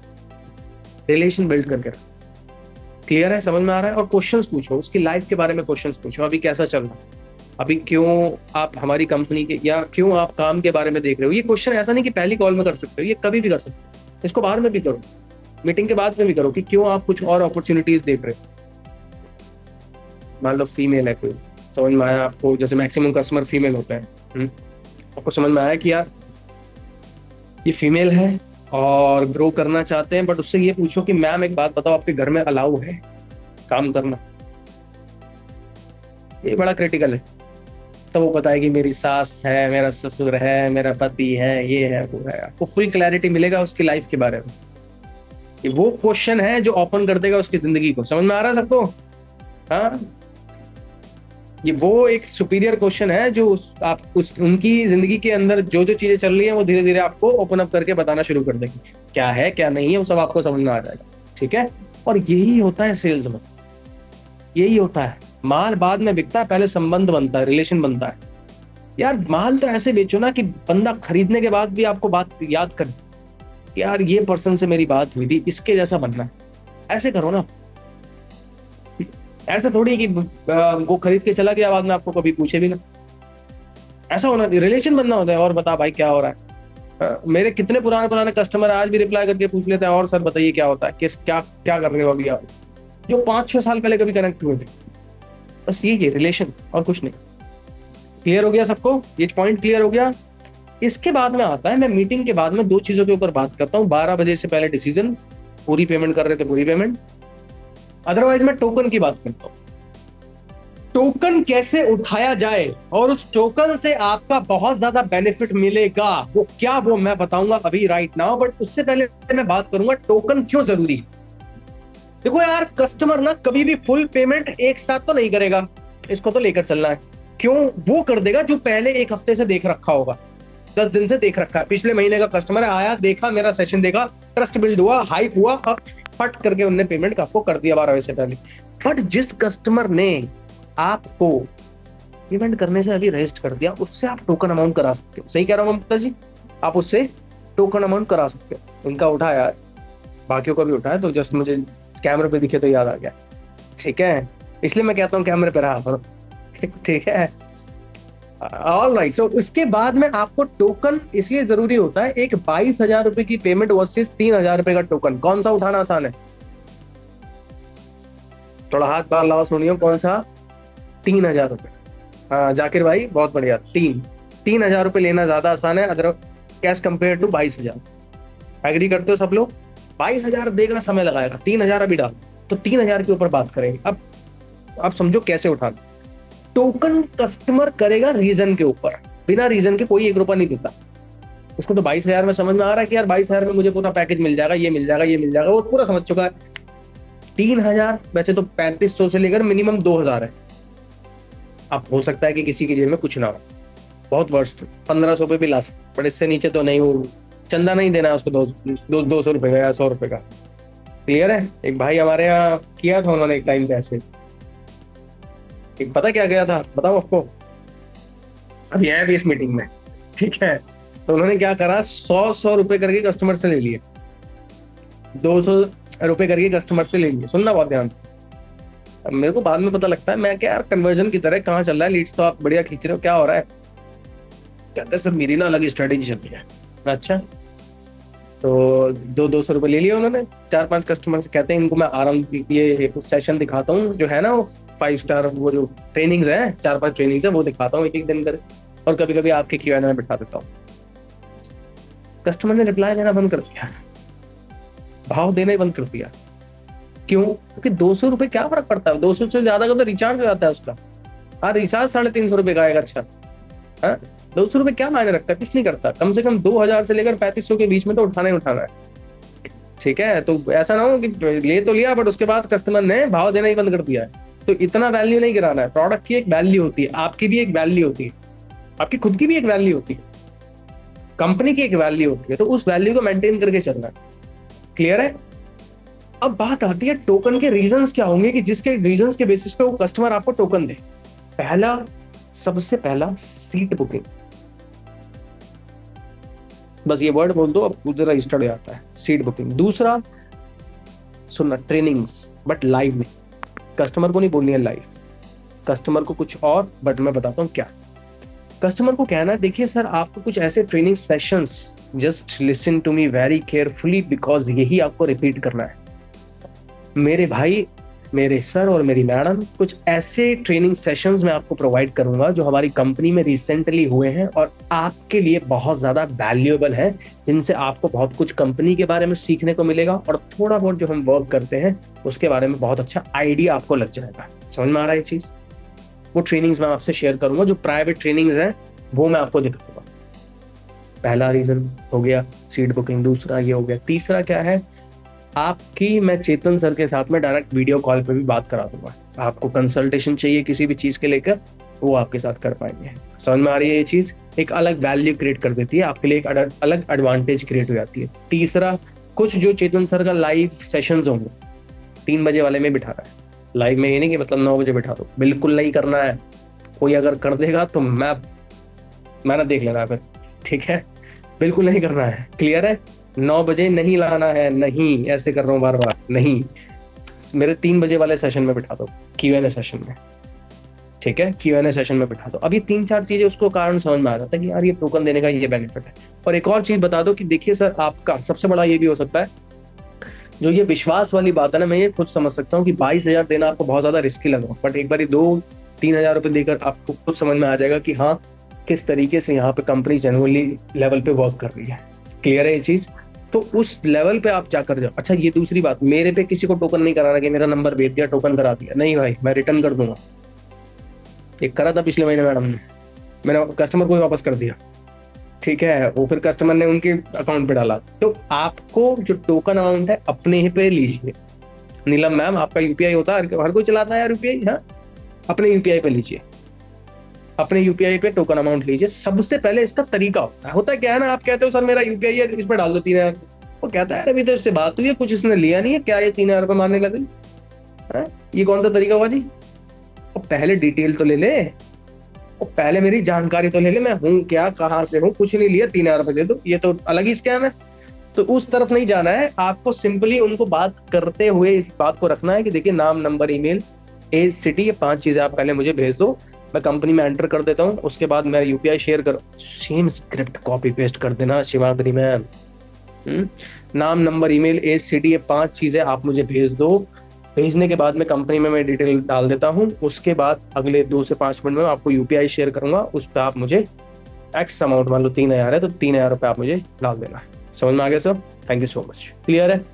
क्लियर है? समझ में आ रहा है? और क्वेश्चंस पूछो, उसकी लाइफ के बारे में क्वेश्चंस पूछो, अभी कैसा चल रहा है, अभी क्यों आप हमारी कंपनी के, या क्यों आप काम के बारे में देख रहे हो। ये क्वेश्चन ऐसा नहीं कि पहली कॉल में कर सकते हो, ये कभी भी कर सकते हो, इसको बाहर में भी करो, मीटिंग के बाद में भी करो कि क्यों आप कुछ और अपॉर्चुनिटीज देख रहे हो। मान लो फीमेल है कोई, समझ में आया आपको, जैसे मैक्सिमम कस्टमर फीमेल होते हैं, आपको समझ में आया कि यार ये फीमेल है और ग्रो करना चाहते हैं, बट उससे ये पूछो कि मैम एक बात बताओ, आपके घर में अलाउ है काम करना? ये बड़ा क्रिटिकल है। तो वो बताएगी मेरी सास है, मेरा ससुर है, मेरा पति है, ये है, वो है। आपको फुल क्लैरिटी मिलेगा उसकी लाइफ के बारे में। ये वो क्वेश्चन है जो ओपन कर देगा उसकी जिंदगी को। समझ में आ रहा है सबको? हाँ, ये वो एक सुपीरियर क्वेश्चन है जो उनकी जिंदगी के अंदर जो जो चीजें चल रही है वो धीरे धीरे आपको ओपन अप करके बताना शुरू कर देगी, क्या है क्या नहीं है, वो सब आपको समझ में आ जाएगा, ठीक है। और यही होता है सेल्स में, यही होता है। माल बाद में बिकता है, पहले संबंध बनता है, रिलेशन बनता है। यार माल तो ऐसे बेचो ना कि बंदा खरीदने के बाद भी आपको बात याद करे, यार ये पर्सन से मेरी बात हुई थी, इसके जैसा बनना है। ऐसे करो ना, ऐसा थोड़ी कि वो खरीद के चला गया बाद में आपको कभी पूछे भी ना। ऐसा होना, रिलेशन बनना होता है। और बता भाई क्या हो रहा है? मेरे कितने पुराने कस्टमर आज भी रिप्लाई करके पूछ लेते हैं, और सर बताइए क्या होता है, किस क्या क्या कर रहे हो अभी आप, जो 5-6 साल पहले कभी कनेक्ट हुए थे। बस ये रिलेशन और कुछ नहीं। क्लियर हो गया सबको? ये पॉइंट क्लियर हो गया? इसके बाद में आता है, मैं मीटिंग के बाद में 2 चीजों के ऊपर बात करता हूँ। 12 बजे से पहले डिसीजन, पूरी पेमेंट कर रहे थे पूरी पेमेंट, अदरवाइज मैं टोकन की बात करता हूँ। टोकन कैसे उठाया जाए और उस टोकन से आपका बहुत ज्यादा बेनिफिट मिलेगा, वो क्या, वो मैं बताऊंगा अभी राइट नाउ। बट उससे पहले मैं बात करूंगा टोकन क्यों जरूरी है। देखो यार, कस्टमर ना कभी भी फुल पेमेंट एक साथ तो नहीं करेगा, इसको तो लेकर चलना है। क्यों? वो कर देगा जो पहले 1 हफ्ते से देख रखा होगा, 10 दिन से देख रखा है, पिछले महीने का कस्टमर है, आया, देखा, मेरा सेशन देखा, ट्रस्ट बिल्ड हुआ, हाइप हुआ, अब फट करके उनने पेमेंट आपको कर दिया 12 बजे से पहले। बट जिस कस्टमर ने आपको पेमेंट करने से अभी रजिस्ट कर दिया, उससे आप टोकन अमाउंट करा सकते हो। सही कह रहा हूँ ममता जी? आप उससे टोकन अमाउंट करा सकते हो। उनका उठा यार, बाकियों का भी उठा है, तो जस्ट मुझे कैमरे पे दिखे तो याद आ गया, ठीक है, इसलिए मैं कहता हूँ कैमरे पे रहा करो। ठीक है, ऑल राइट। सो उसके बाद में आपको टोकन इसलिए जरूरी होता है, एक 22,000 रुपए की पेमेंट वर्सेस 3,000 रुपए का टोकन, कौन सा उठाना आसान है? थोड़ा हाथ बाहर लाओ, सुनियो कौन सा? 3,000 रुपए। हाँ जाकिर भाई बहुत बढ़िया, 3,000 रुपए लेना ज्यादा आसान है other cash compare to 22,000। Agree करते हो सब लोग? 22,000 देगा समय लगाएगा, 3,000 अभी डाल, तो 3,000 के ऊपर बात करेंगे। अब आप समझो कैसे उठाना। टोकन कस्टमर करेगा रीजन के ऊपर, बिना रीजन के कोई 1 रुपया नहीं देता। उसको तो 22,000 में समझ में आ रहा है कि यार 22,000 में मुझे पूरा पैकेज मिल जाएगा, ये मिल जाएगा, ये मिल जाएगा, वो पूरा समझ चुका है। 3,000 वैसे तो 3,500 से लेकर मिनिमम 2,000 है। अब हो सकता है कि किसी की जेब में कुछ ना हो, बहुत वर्स्ट 1,500 रुपए भी ला सकते, बट इससे नीचे तो नहीं। हो चंदा नहीं देना है उसको 200 रुपए का या 100 रुपए का। क्लियर है? एक भाई हमारे यहाँ किया था उन्होंने एक टाइम पे ऐसे, एक पता क्या गया था बताओ आपको, अभी है भी इस मीटिंग में। ठीक है, तो उन्होंने क्या करा, 100 रुपए करके कस्टमर से ले लिए, 200 रुपए करके कस्टमर से ले लिए। सुनना बहुत ध्यान से, अब मेरे को बाद में पता लगता है, मैं क्या यार कन्वर्जन की तरह कहाँ चल रहा है, लीड्स तो आप बढ़िया खींच रहे हो, क्या हो रहा है? कहते हैं सर मेरी ना अलग स्ट्रेटेजी चल रही है। अच्छा, तो 200 रुपए ले लिए उन्होंने 4-5 कस्टमर से। कहते हैं इनको मैं आराम ये सेशन दिखाता हूँ जो है ना, वो 5 स्टार वो जो ट्रेनिंग्स है, 4-5 ट्रेनिंग्स है वो दिखाता हूँ एक दिन कर, और कभी कभी आपके Q&A में बिठा देता हूँ। कस्टमर ने रिप्लाई देना बंद कर दिया, भाव देना ही बंद कर दिया। क्यों? क्योंकि 200 रुपए क्या फर्क पड़ता है, 200 से ज्यादा का तो रिचार्ज हो जाता है उसका। हाँ रिचार्ज 350 रुपए का आएगा। अच्छा हाँ, 200 रुपए क्या मायने रखता है? कुछ नहीं करता। कम से कम 2,000 से लेकर 3,500 के बीच में तो उठाना ही उठाना है। ठीक है, तो ऐसा ना हो कि ले तो लिया बट उसके बाद कस्टमर ने भाव देना ही बंद कर दिया है। तो इतना वैल्यू नहीं गिराना है। प्रोडक्ट की एक वैल्यू होती है, आपकी भी एक वैल्यू होती है, आपकी खुद की भी एक वैल्यू होती है, कंपनी की एक वैल्यू होती है, तो उस वैल्यू को मेंटेन करके चलना है। क्लियर है? अब बात आती है टोकन के रीजंस क्या होंगे, कि जिसके रीजंस के बेसिस पे वो कस्टमर आपको टोकन दे। पहला, सबसे पहला सीट बुकिंग। बस ये वर्ड बोल दो, अब उधर रजिस्टर्ड हो जाता है, सीट बुकिंग। दूसरा सुनना, ट्रेनिंग्स, बट लाइव में। कस्टमर को नहीं बोलनी है लाइव, कस्टमर को कुछ और, बट मैं बताता हूँ क्या। कस्टमर को कहना है देखिए सर आपको कुछ ऐसे training sessions, just listen to me very carefully because यही आपको रिपीट करना है। मेरे भाई, मेरे सर और मेरी मैडम, कुछ ऐसे ट्रेनिंग सेशंस मैं आपको प्रोवाइड करूंगा जो हमारी कंपनी में रिसेंटली हुए हैं और आपके लिए बहुत ज्यादा वैल्यूएबल है, जिनसे आपको बहुत कुछ कंपनी के बारे में सीखने को मिलेगा और थोड़ा बहुत जो हम वर्क करते हैं उसके बारे में बहुत अच्छा आइडिया आपको लग जाएगा। समझ में आ रहा है ये चीज? वो ट्रेनिंग्स मैं आपसे शेयर करूंगा, जो प्राइवेट ट्रेनिंग्स हैं वो मैं आपको दिखाऊंगा। पहला रीजन हो गया सीट बुकिंग, दूसरा ये हो गया। तीसरा क्या है, आपकी मैं चेतन सर के साथ में डायरेक्ट वीडियो कॉल पे भी बात करा दूंगा। आपको कंसल्टेशन चाहिए किसी भी चीज के लेकर, वो आपके साथ कर पाएंगे। समझ में आ रही है ये चीज? एक अलग वैल्यू क्रिएट कर देती है आपके लिए, एक अलग एडवांटेज क्रिएट हो जाती है। तीसरा, कुछ जो चेतन सर का लाइव सेशंस होंगे 3 बजे वाले में बिठाना है। लाइव में ये नहीं कि मतलब 9 बजे बिठा दो, बिल्कुल नहीं करना है। कोई अगर कर देगा तो मैं ना देख लेना फिर। ठीक है, बिल्कुल नहीं करना है। क्लियर है? 9 बजे नहीं लाना है, नहीं, ऐसे कर रहा हूँ बार बार, नहीं। मेरे 3 बजे वाले सेशन में बिठा दो, Q&A सेशन में। ठीक है, Q&A सेशन में बिठा दो। अब ये 3-4 चीजें उसको कारण समझ में आ जाता है कि यार ये टोकन देने का ये बेनिफिट है। और एक और चीज बता दो कि देखिए सर, आपका सबसे बड़ा ये भी हो सकता है, जो ये विश्वास वाली बात है ना, मैं ये खुद समझ सकता हूँ कि 22,000 देना आपको बहुत ज्यादा रिस्की लग रहा है, बट एक बार 2-3 हजार रुपए देकर आपको खुद समझ में आ जाएगा कि हाँ किस तरीके से यहाँ पे कंपनी जेन्युइनली लेवल पे वर्क कर रही है। क्लियर है ये चीज? तो उस लेवल पे आप जाकर जाओ। अच्छा, ये दूसरी बात, मेरे पे किसी को टोकन नहीं कराना कि मेरा नंबर भेज दिया टोकन करा दिया, नहीं भाई, मैं रिटर्न कर दूंगा। एक करा था पिछले महीने मैडम ने, मैंने कस्टमर को वापस कर दिया। ठीक है, वो फिर कस्टमर ने उनके अकाउंट पे डाला। तो आपको जो टोकन अमाउंट है अपने ही पे लीजिए। नीलम मैम, आपका यूपीआई होता है, हर कोई चलाता है यार यूपीआई। हाँ, अपने यूपीआई पे लीजिए, अपने यूपीआई पे टोकन अमाउंट लीजिए। सबसे पहले इसका तरीका होता है क्या है ना, आप कहते हो सर मेरा यूपीआई है, इस पे डाल दो 3,000। वो कहता है अभी तो इससे बात हुई है, कुछ इसने लिया नहीं है, क्या ये 3,000 रुपये मारने लगे? ये कौन सा तरीका हुआ जी? और पहले डिटेल तो ले ले, और पहले मेरी जानकारी तो ले ले, मैं हूँ क्या, कहाँ से हूँ, कुछ नहीं लिया, 3,000 रुपये दे दो। ये तो अलग ही स्कैम है। तो उस तरफ नहीं जाना है आपको, सिंपली उनको बात करते हुए इस बात को रखना है कि देखिए नाम, नंबर, ईमेल, एज, सिटी, ये 5 चीजें आप पहले मुझे भेज दो, मैं कंपनी में एंटर कर देता हूँ, उसके बाद मैं यूपीआई शेयर कर, सेम स्क्रिप्ट कॉपी पेस्ट कर देना शिवांगी मैम। नाम, नंबर, ईमेल, एज, सिटी, ये 5 चीजें आप मुझे भेज दो। भेजने के बाद में कंपनी में मैं डिटेल डाल देता हूँ, उसके बाद अगले 2 से 5 मिनट में आपको यूपीआई शेयर करूंगा, उस पर आप मुझे एक्स अमाउंट, मान लो 3,000 है तो 3,000 रुपये आप मुझे डाल देना। समझ में आ गया sir? Thank you so much. Clear है?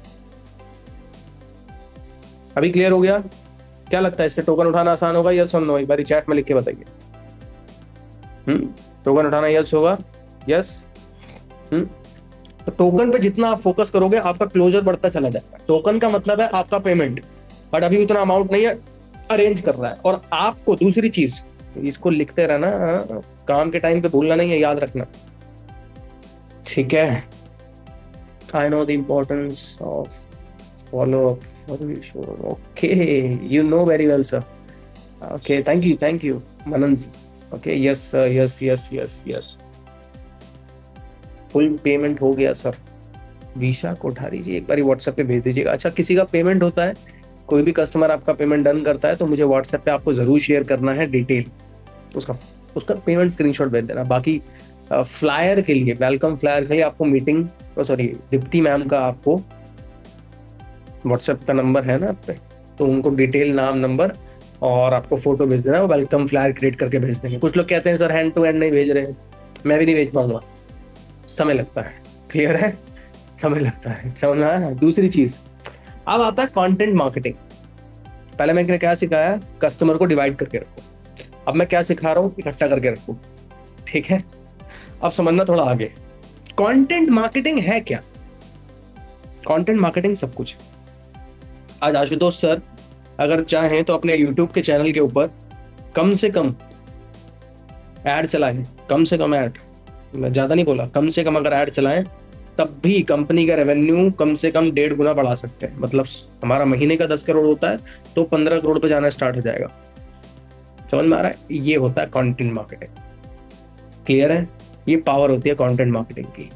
अभी क्लियर हो गया? क्या लगता है इससे टोकन उठाना आसान होगा? यस और नो, एक बार चैट में लिख के बताइए। टोकन उठाना यस होगा? यस। तो टोकन पे जितना आप फोकस करोगे आपका क्लोजर बढ़ता चला जाएगा। टोकन का मतलब है आपका पेमेंट, बट अभी उतना अमाउंट नहीं है, अरेंज कर रहा है। और आपको दूसरी चीज, इसको लिखते रहना, काम के टाइम पे भूलना नहीं है, याद रखना, ठीक है? I know the importance of follow up for you, sure. Okay, you know very well, sir. Okay, thank you Manan ji. Okay, yes sir, yes. Full payment हो गया सर। विशा कोठारी जी, एक बार व्हाट्सएप पे भेज दीजिएगा। अच्छा, किसी का पेमेंट होता है, कोई भी कस्टमर आपका पेमेंट डन करता है तो मुझे व्हाट्सएप पे आपको जरूर शेयर करना है डिटेल, उसका पेमेंट स्क्रीनशॉट भेज देना। बाकी फ्लायर के लिए, वेलकम फ्लायर के लिए आपको मीटिंग, सॉरी दीप्ति मैम का आपको व्हाट्सएप का नंबर है ना आप पे, तो उनको डिटेल, नाम, नंबर और आपको फोटो भेज देना, वो वेलकम फ्लायर क्रिएट करके भेज देंगे। कुछ लोग कहते हैं सर हैंड टू हैंड नहीं भेज रहे, मैं भी नहीं भेज पाऊंगा, समय लगता है। क्लियर है? समय लगता है, समझ में आया? दूसरी चीज, अब आता है कंटेंट मार्केटिंग। पहले मैंने क्या सिखाया? कस्टमर को डिवाइड करके रखो। अब मैं क्या सिखा रहा हूँ? इकट्ठा करके रखो, ठीक है? अब समझना थोड़ा आगे, कंटेंट मार्केटिंग है क्या? कंटेंट मार्केटिंग सब कुछ। आज आशुतोष सर अगर चाहें तो अपने YouTube के चैनल के ऊपर कम से कम ऐड चलाएं, कम से कम ऐड, मैं ज्यादा नहीं बोला, कम से कम अगर ऐड चलाएं तब भी कंपनी का रेवेन्यू कम से कम 1.5 गुना बढ़ा सकते हैं। मतलब हमारा महीने का 10 करोड़ होता है तो 15 करोड़ पे जाना स्टार्ट हो जाएगा। समझ में आ रहा है? ये होता है कंटेंट मार्केटिंग। क्लियर है? ये पावर होती है कंटेंट मार्केटिंग की।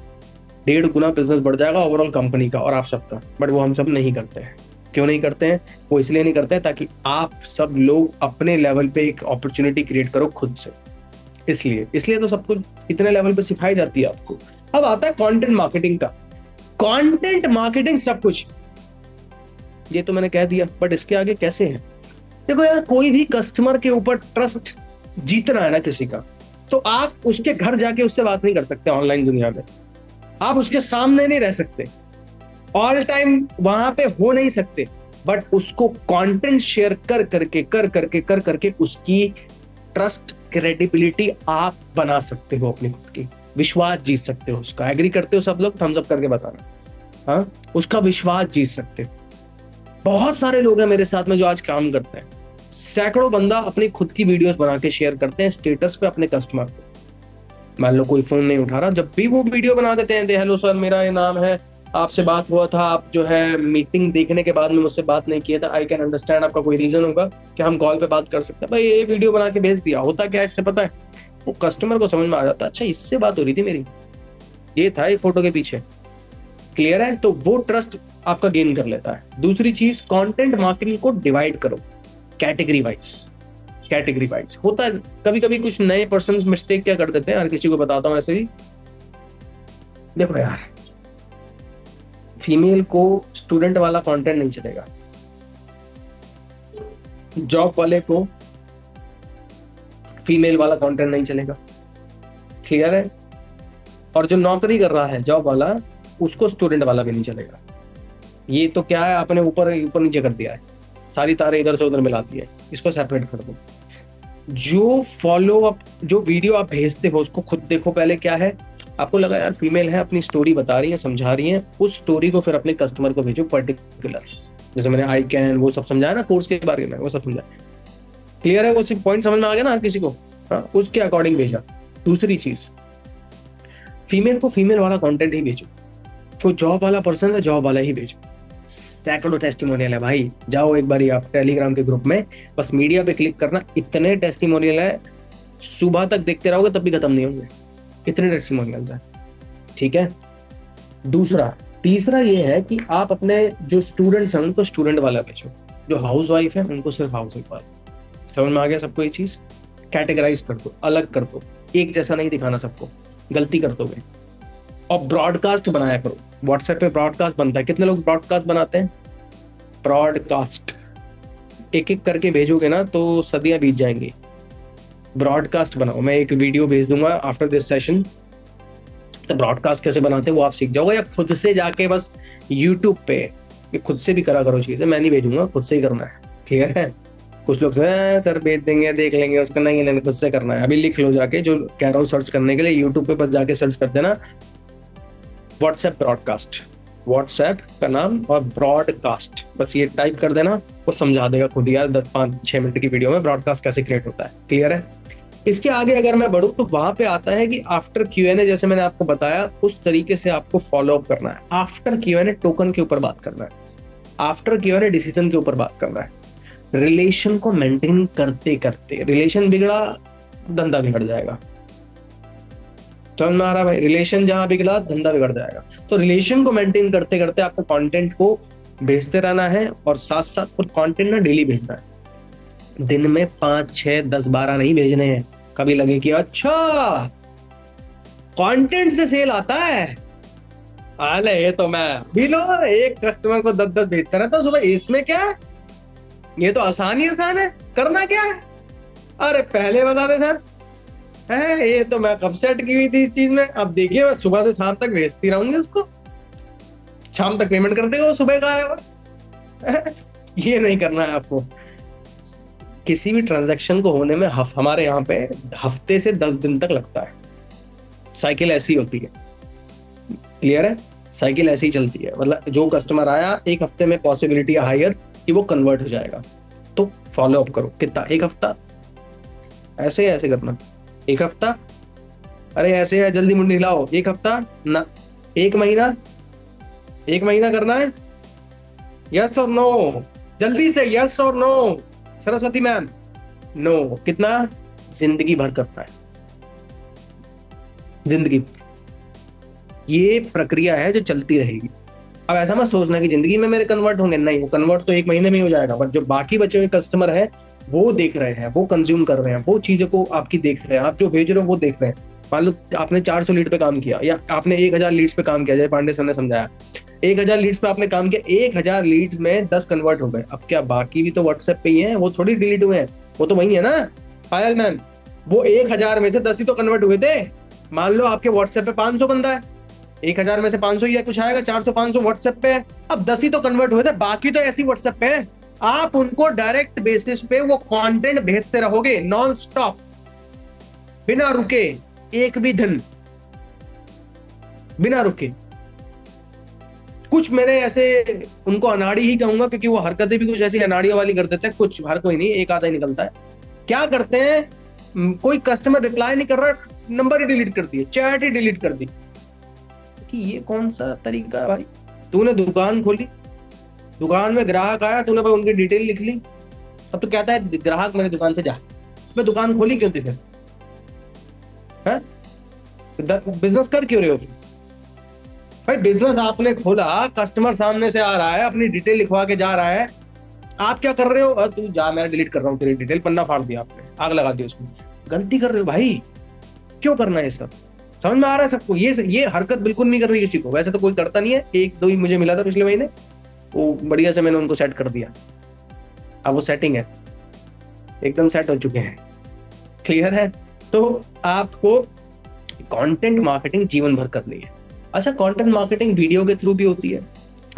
1.5 गुना बिजनेस बढ़ जाएगा ओवरऑल कंपनी का और आप सबका, बट वो हम सब नहीं करते हैं। क्यों नहीं करते हैं? वो इसलिए नहीं करते हैं ताकि आप सब लोग अपने लेवल पे एक अपॉर्चुनिटी क्रिएट करो खुद से, इसलिए तो सब कुछ इतने लेवल पे सिखाई जाती है आपको। अब आता है कंटेंट मार्केटिंग का। कंटेंट मार्केटिंग सब कुछ, ये तो मैंने कह दिया, बट इसके आगे कैसे है? देखो यार, कोई भी कस्टमर के ऊपर ट्रस्ट जीतना है ना किसी का, तो आप उसके घर जाके उससे बात नहीं कर सकते। ऑनलाइन दुनिया में आप उसके सामने नहीं रह सकते, ऑल टाइम वहां पे हो नहीं सकते, बट उसको कंटेंट शेयर कर करके उसकी ट्रस्ट, क्रेडिबिलिटी आप बना सकते हो, अपनी खुद की विश्वास जीत सकते हो उसका। एग्री करते हो सब लोग? थम्स अप करके बताना। हाँ, उसका विश्वास जीत सकते हो। बहुत सारे लोग हैं मेरे साथ में जो आज काम करते हैं, सैकड़ों बंदा अपनी खुद की वीडियोस बना के शेयर करते हैं स्टेटस पे अपने कस्टमर को। मान लो कोई फोन नहीं उठा रहा, जब भी वो वीडियो बना देते हैं, हेलो सर मेरा ये नाम है, आपसे बात हुआ था, आप जो है मीटिंग देखने के बाद में मुझसे बात नहीं किया था, आई कैन अंडरस्टैंड आपका कोई रीजन होगा कि हम कॉल पे बात कर सकते हैं। भाई ये वीडियो बना के भेज दिया, होता क्या है इससे पता है? वो कस्टमर को समझ में आ जाता है, अच्छा इससे बात हो रही थी मेरी, ये था ये फोटो के पीछे। क्लियर है? तो वो ट्रस्ट आपका गेन कर लेता है। दूसरी चीज, कंटेंट मार्केटिंग को डिवाइड करो कैटेगरी वाइज। होता है कभी कभी कुछ नए पर्सन मिस्टेक क्या कर देते हैं, हर किसी को बताता हूं ऐसे ही। देखो यार, फीमेल को स्टूडेंट वाला कंटेंट नहीं चलेगा, जॉब वाले को फीमेल वाला कंटेंट नहीं चलेगा। क्लियर है? और जो नौकरी कर रहा है जॉब वाला, उसको स्टूडेंट वाला भी नहीं चलेगा। ये तो क्या है, आपने ऊपर नीचे कर दिया है, सारी तारें इधर से उधर मिला दी है, इसको सेपरेट कर दो। जो फॉलो अप, जो वीडियो आप भेजते हो उसको खुद देखो पहले क्या है। आपको लगा यार फीमेल है, अपनी स्टोरी बता रही है, समझा रही है, उस स्टोरी को फिर अपने कस्टमर को भेजो पर्टिकुलर। जैसे मैंने आई कैन वो सब समझाया ना कोर्स के बारे में, वो सब समझाया। क्लियर है? वो सिर्फ पॉइंट समझ में आ गया ना हर किसी को? हाँ, उसके अकॉर्डिंग भेजा। दूसरी चीज, फीमेल को फीमेल वाला कंटेंट ही भेजो, जो जॉब वाला पर्सन है जॉब वाला ही भेजो। सैकड़ों टेस्टिमोनियल है भाई, जाओ एक बार आप टेलीग्राम के ग्रुप में, बस मीडिया पे क्लिक करना, इतने टेस्टिमोनियल है, सुबह तक देखते रहोगे तब भी खत्म नहीं होंगे, इतने टेस्टिमोनियल है। ठीक है? दूसरा, तीसरा ये है कि आप अपने जो स्टूडेंट्स हैं उनको स्टूडेंट वाला भेजो, जो हाउस वाइफ है उनको सिर्फ हाउस वाइफ वाला। समझ में आ गया सबको ये चीज? कैटेगराइज कर दो, अलग कर दो, एक जैसा नहीं दिखाना सबको, गलती कर दोगे। और ब्रॉडकास्ट बनाया करो, व्हाट्सएप पे ब्रॉडकास्ट बनता है, कितने लोग ब्रॉडकास्ट बनाते हैं? ब्रॉडकास्ट एक एक करके भेजोगे ना तो सदियां बीत जाएंगी। ब्रॉडकास्ट बनाओ, मैं एक वीडियो भेज दूंगा आफ्टर दिस सेशन, तो ब्रॉडकास्ट कैसे बनाते हैं वो आप सीख जाओगे, या खुद से जाके बस यूट्यूब पे ये खुद से भी करा करो चीजें, मैं नहीं भेजूंगा, खुद से ही करना है। क्लियर है? कुछ लोग सर भेज देंगे देख लेंगे उसका, नहीं नहीं खुद से करना है। अभी लिख लो जाके, जो कह रहा हूँ सर्च करने के लिए, यूट्यूब पे बस जाके सर्च कर देना व्हाट्सएप ब्रॉडकास्ट, व्हाट्सएप का नाम और ब्रॉडकास्ट, बस ये टाइप कर देना, वो समझा देगा खुद यार 10-5-6 मिनट की वीडियो में ब्रॉडकास्ट कैसे क्रिएट होता है। क्लियर है? इसके आगे अगर मैं बढ़ूं तो वहां पे आता है कि आफ्टर Q&A, जैसे मैंने आपको बताया उस तरीके से आपको फॉलो अप करना है। आफ्टर Q&A टोकन के ऊपर बात करना है, आफ्टर Q&A डिसीजन के ऊपर बात करना है। रिलेशन को मेंटेन करते करते, रिलेशन बिगड़ा धंधा बिगड़ जाएगा। समझ में आ रहा भाई? रिलेशन जहां बिगड़ा धंधा बिगड़ जाएगा। तो रिलेशन को मेंटेन करते करते आपको कंटेंट को भेजते रहना है, और साथ साथ कुछ कंटेंट ना डेली भेजना है। दिन में 5, 6, 10, 12 नहीं भेजने हैं। कभी लगे कि अच्छा कंटेंट से सेल आता है, अरे ये तो मैं भी लो एक कस्टमर को 10-10 भेजता रहता हूं सुबह, इसमें क्या है, ये तो आसान ही आसान है, करना क्या है, अरे पहले बता दे सर। है ये तो मैं कब सेट की हुई थी इस चीज में, अब देखिए मैं सुबह से शाम तक भेजती रहूंगी उसको, शाम तक पेमेंट कर देगा वो सुबह का आएगा। ये नहीं करना है आपको। किसी भी ट्रांजैक्शन को होने में हमारे यहाँ पे हफ्ते से 10 दिन तक लगता है। साइकिल ऐसी होती है। क्लियर है? साइकिल ऐसी ही चलती है, मतलब जो कस्टमर आया एक हफ्ते में पॉसिबिलिटी हायर कि वो कन्वर्ट हो जाएगा। तो फॉलो अप करो, कितना? एक हफ्ता, ऐसे ऐसे करना, एक हफ्ता, अरे ऐसे है जल्दी मुंडी हिलाओ, एक हफ्ता ना, एक महीना, एक महीना करना है। यस और नो, जल्दी से यस और नो। सरस्वती मैम नो, कितना? जिंदगी भर करना है, जिंदगी। ये प्रक्रिया है जो चलती रहेगी। अब ऐसा मत सोचना कि जिंदगी में मेरे कन्वर्ट होंगे, नहीं, वो कन्वर्ट तो एक महीने में ही हो जाएगा, बट जो बाकी बचे हुए कस्टमर है वो देख रहे हैं, वो कंज्यूम कर रहे हैं, वो चीजों को आपकी देख रहे हैं, आप जो भेज रहे हो वो देख रहे हैं। मान लो आपने 400 लीड पे काम किया, या आपने 1000 लीड्स पे काम किया, जय पांडे सर ने समझाया, 1000 लीड्स पे आपने काम किया, 1000 लीड्स में 10 कन्वर्ट हो गए। अब क्या बाकी भी तो व्हाट्सएप पे ही हैं, वो थोड़ी डिलीट हुए हैं, वो तो वही है ना पायल मैम, वो 1000 में से 10 ही तो कन्वर्ट हुए थे। मान लो आपके व्हाट्सएप पे 500 बंदा है, 1000 में से 500 ही कुछ आएगा, 400-500 व्हाट्सएप पे है, अब 10 ही तो कन्वर्ट हुए थे, बाकी तो ऐसी व्हाट्सएप पे है। आप उनको डायरेक्ट बेसिस पे वो कंटेंट भेजते रहोगे नॉन स्टॉप, बिना रुके, एक भी दिन बिना रुके। कुछ मेरे ऐसे उनको अनाड़ी ही कहूंगा, क्योंकि वो हरकतें भी कुछ ऐसी अनाड़ियों वाली कर देते हैं, कुछ, हर कोई नहीं, एक आधा ही निकलता है। क्या करते हैं, कोई कस्टमर रिप्लाई नहीं कर रहा, नंबर ही डिलीट कर दिए, चैट ही डिलीट कर दी। कि ये कौन सा तरीका है भाई? तूने दुकान खोली, दुकान में ग्राहक आया, तूने भाई उनकी डिटेल लिख ली, अब तो कहता है ग्राहक मेरी दुकान से जा, मैं दुकान खोली क्यों थी फिर? बिजनेस कर क्यों रहे हो भाई? बिजनेस आपने खोला, कस्टमर सामने से आ रहा है, अपनी डिटेल लिखवा के जा रहा है, आप क्या कर रहे हो? तू जा, मैं डिलीट कर रहा हूँ तेरी डिटेल, पन्ना फाड़ दिया आपने, आग लगा दी उसमें। गलती कर रहे हो भाई, क्यों करना है सब? समझ में आ रहा है सबको? ये हरकत बिल्कुल नहीं कर रही किसी को, वैसे तो कोई करता नहीं है, 1-2 ही मुझे मिला था पिछले महीने, वो बढ़िया से मैंने उनको सेट कर दिया, अब वो सेटिंग है, एकदम सेट हो चुके हैं। क्लियर है? तो आपको कंटेंट मार्केटिंग जीवन भर करनी है। अच्छा, कंटेंट मार्केटिंग वीडियो के थ्रू भी होती है,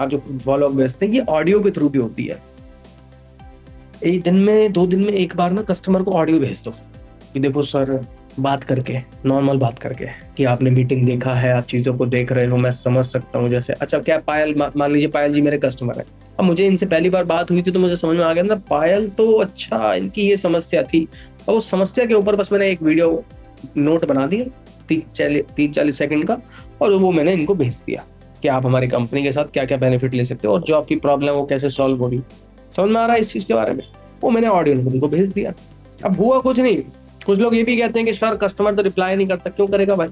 आप जो फॉलो अप भेजते हैं, ये ऑडियो के थ्रू भी होती है। एक दिन में 2 दिन में एक बार ना कस्टमर को ऑडियो भेज दो कि देखो सर, बात करके, नॉर्मल बात करके कि आपने मीटिंग देखा है, आप चीजों को देख रहे हो, मैं समझ सकता हूँ। जैसे अच्छा, क्या पायल, मान लीजिए पायल जी मेरे कस्टमर है, अब मुझे इनसे पहली बार बात हुई थी तो मुझे समझ में आ गया ना, पायल तो अच्छा इनकी ये समस्या थी, और उस समस्या के ऊपर बस मैंने एक वीडियो नोट बना दिया 30-40 सेकंड का, और वो मैंने इनको भेज दिया कि आप हमारी कंपनी के साथ क्या क्या बेनिफिट ले सकते हो, और जो आपकी प्रॉब्लम है वो कैसे सॉल्व होगी। समझ में आ रहा है इस चीज के बारे में? वो मैंने ऑडियो उनको भेज दिया। अब हुआ कुछ नहीं, कुछ लोग ये भी कहते हैं कि सर कस्टमर तो रिप्लाई नहीं करता, क्यों करेगा भाई?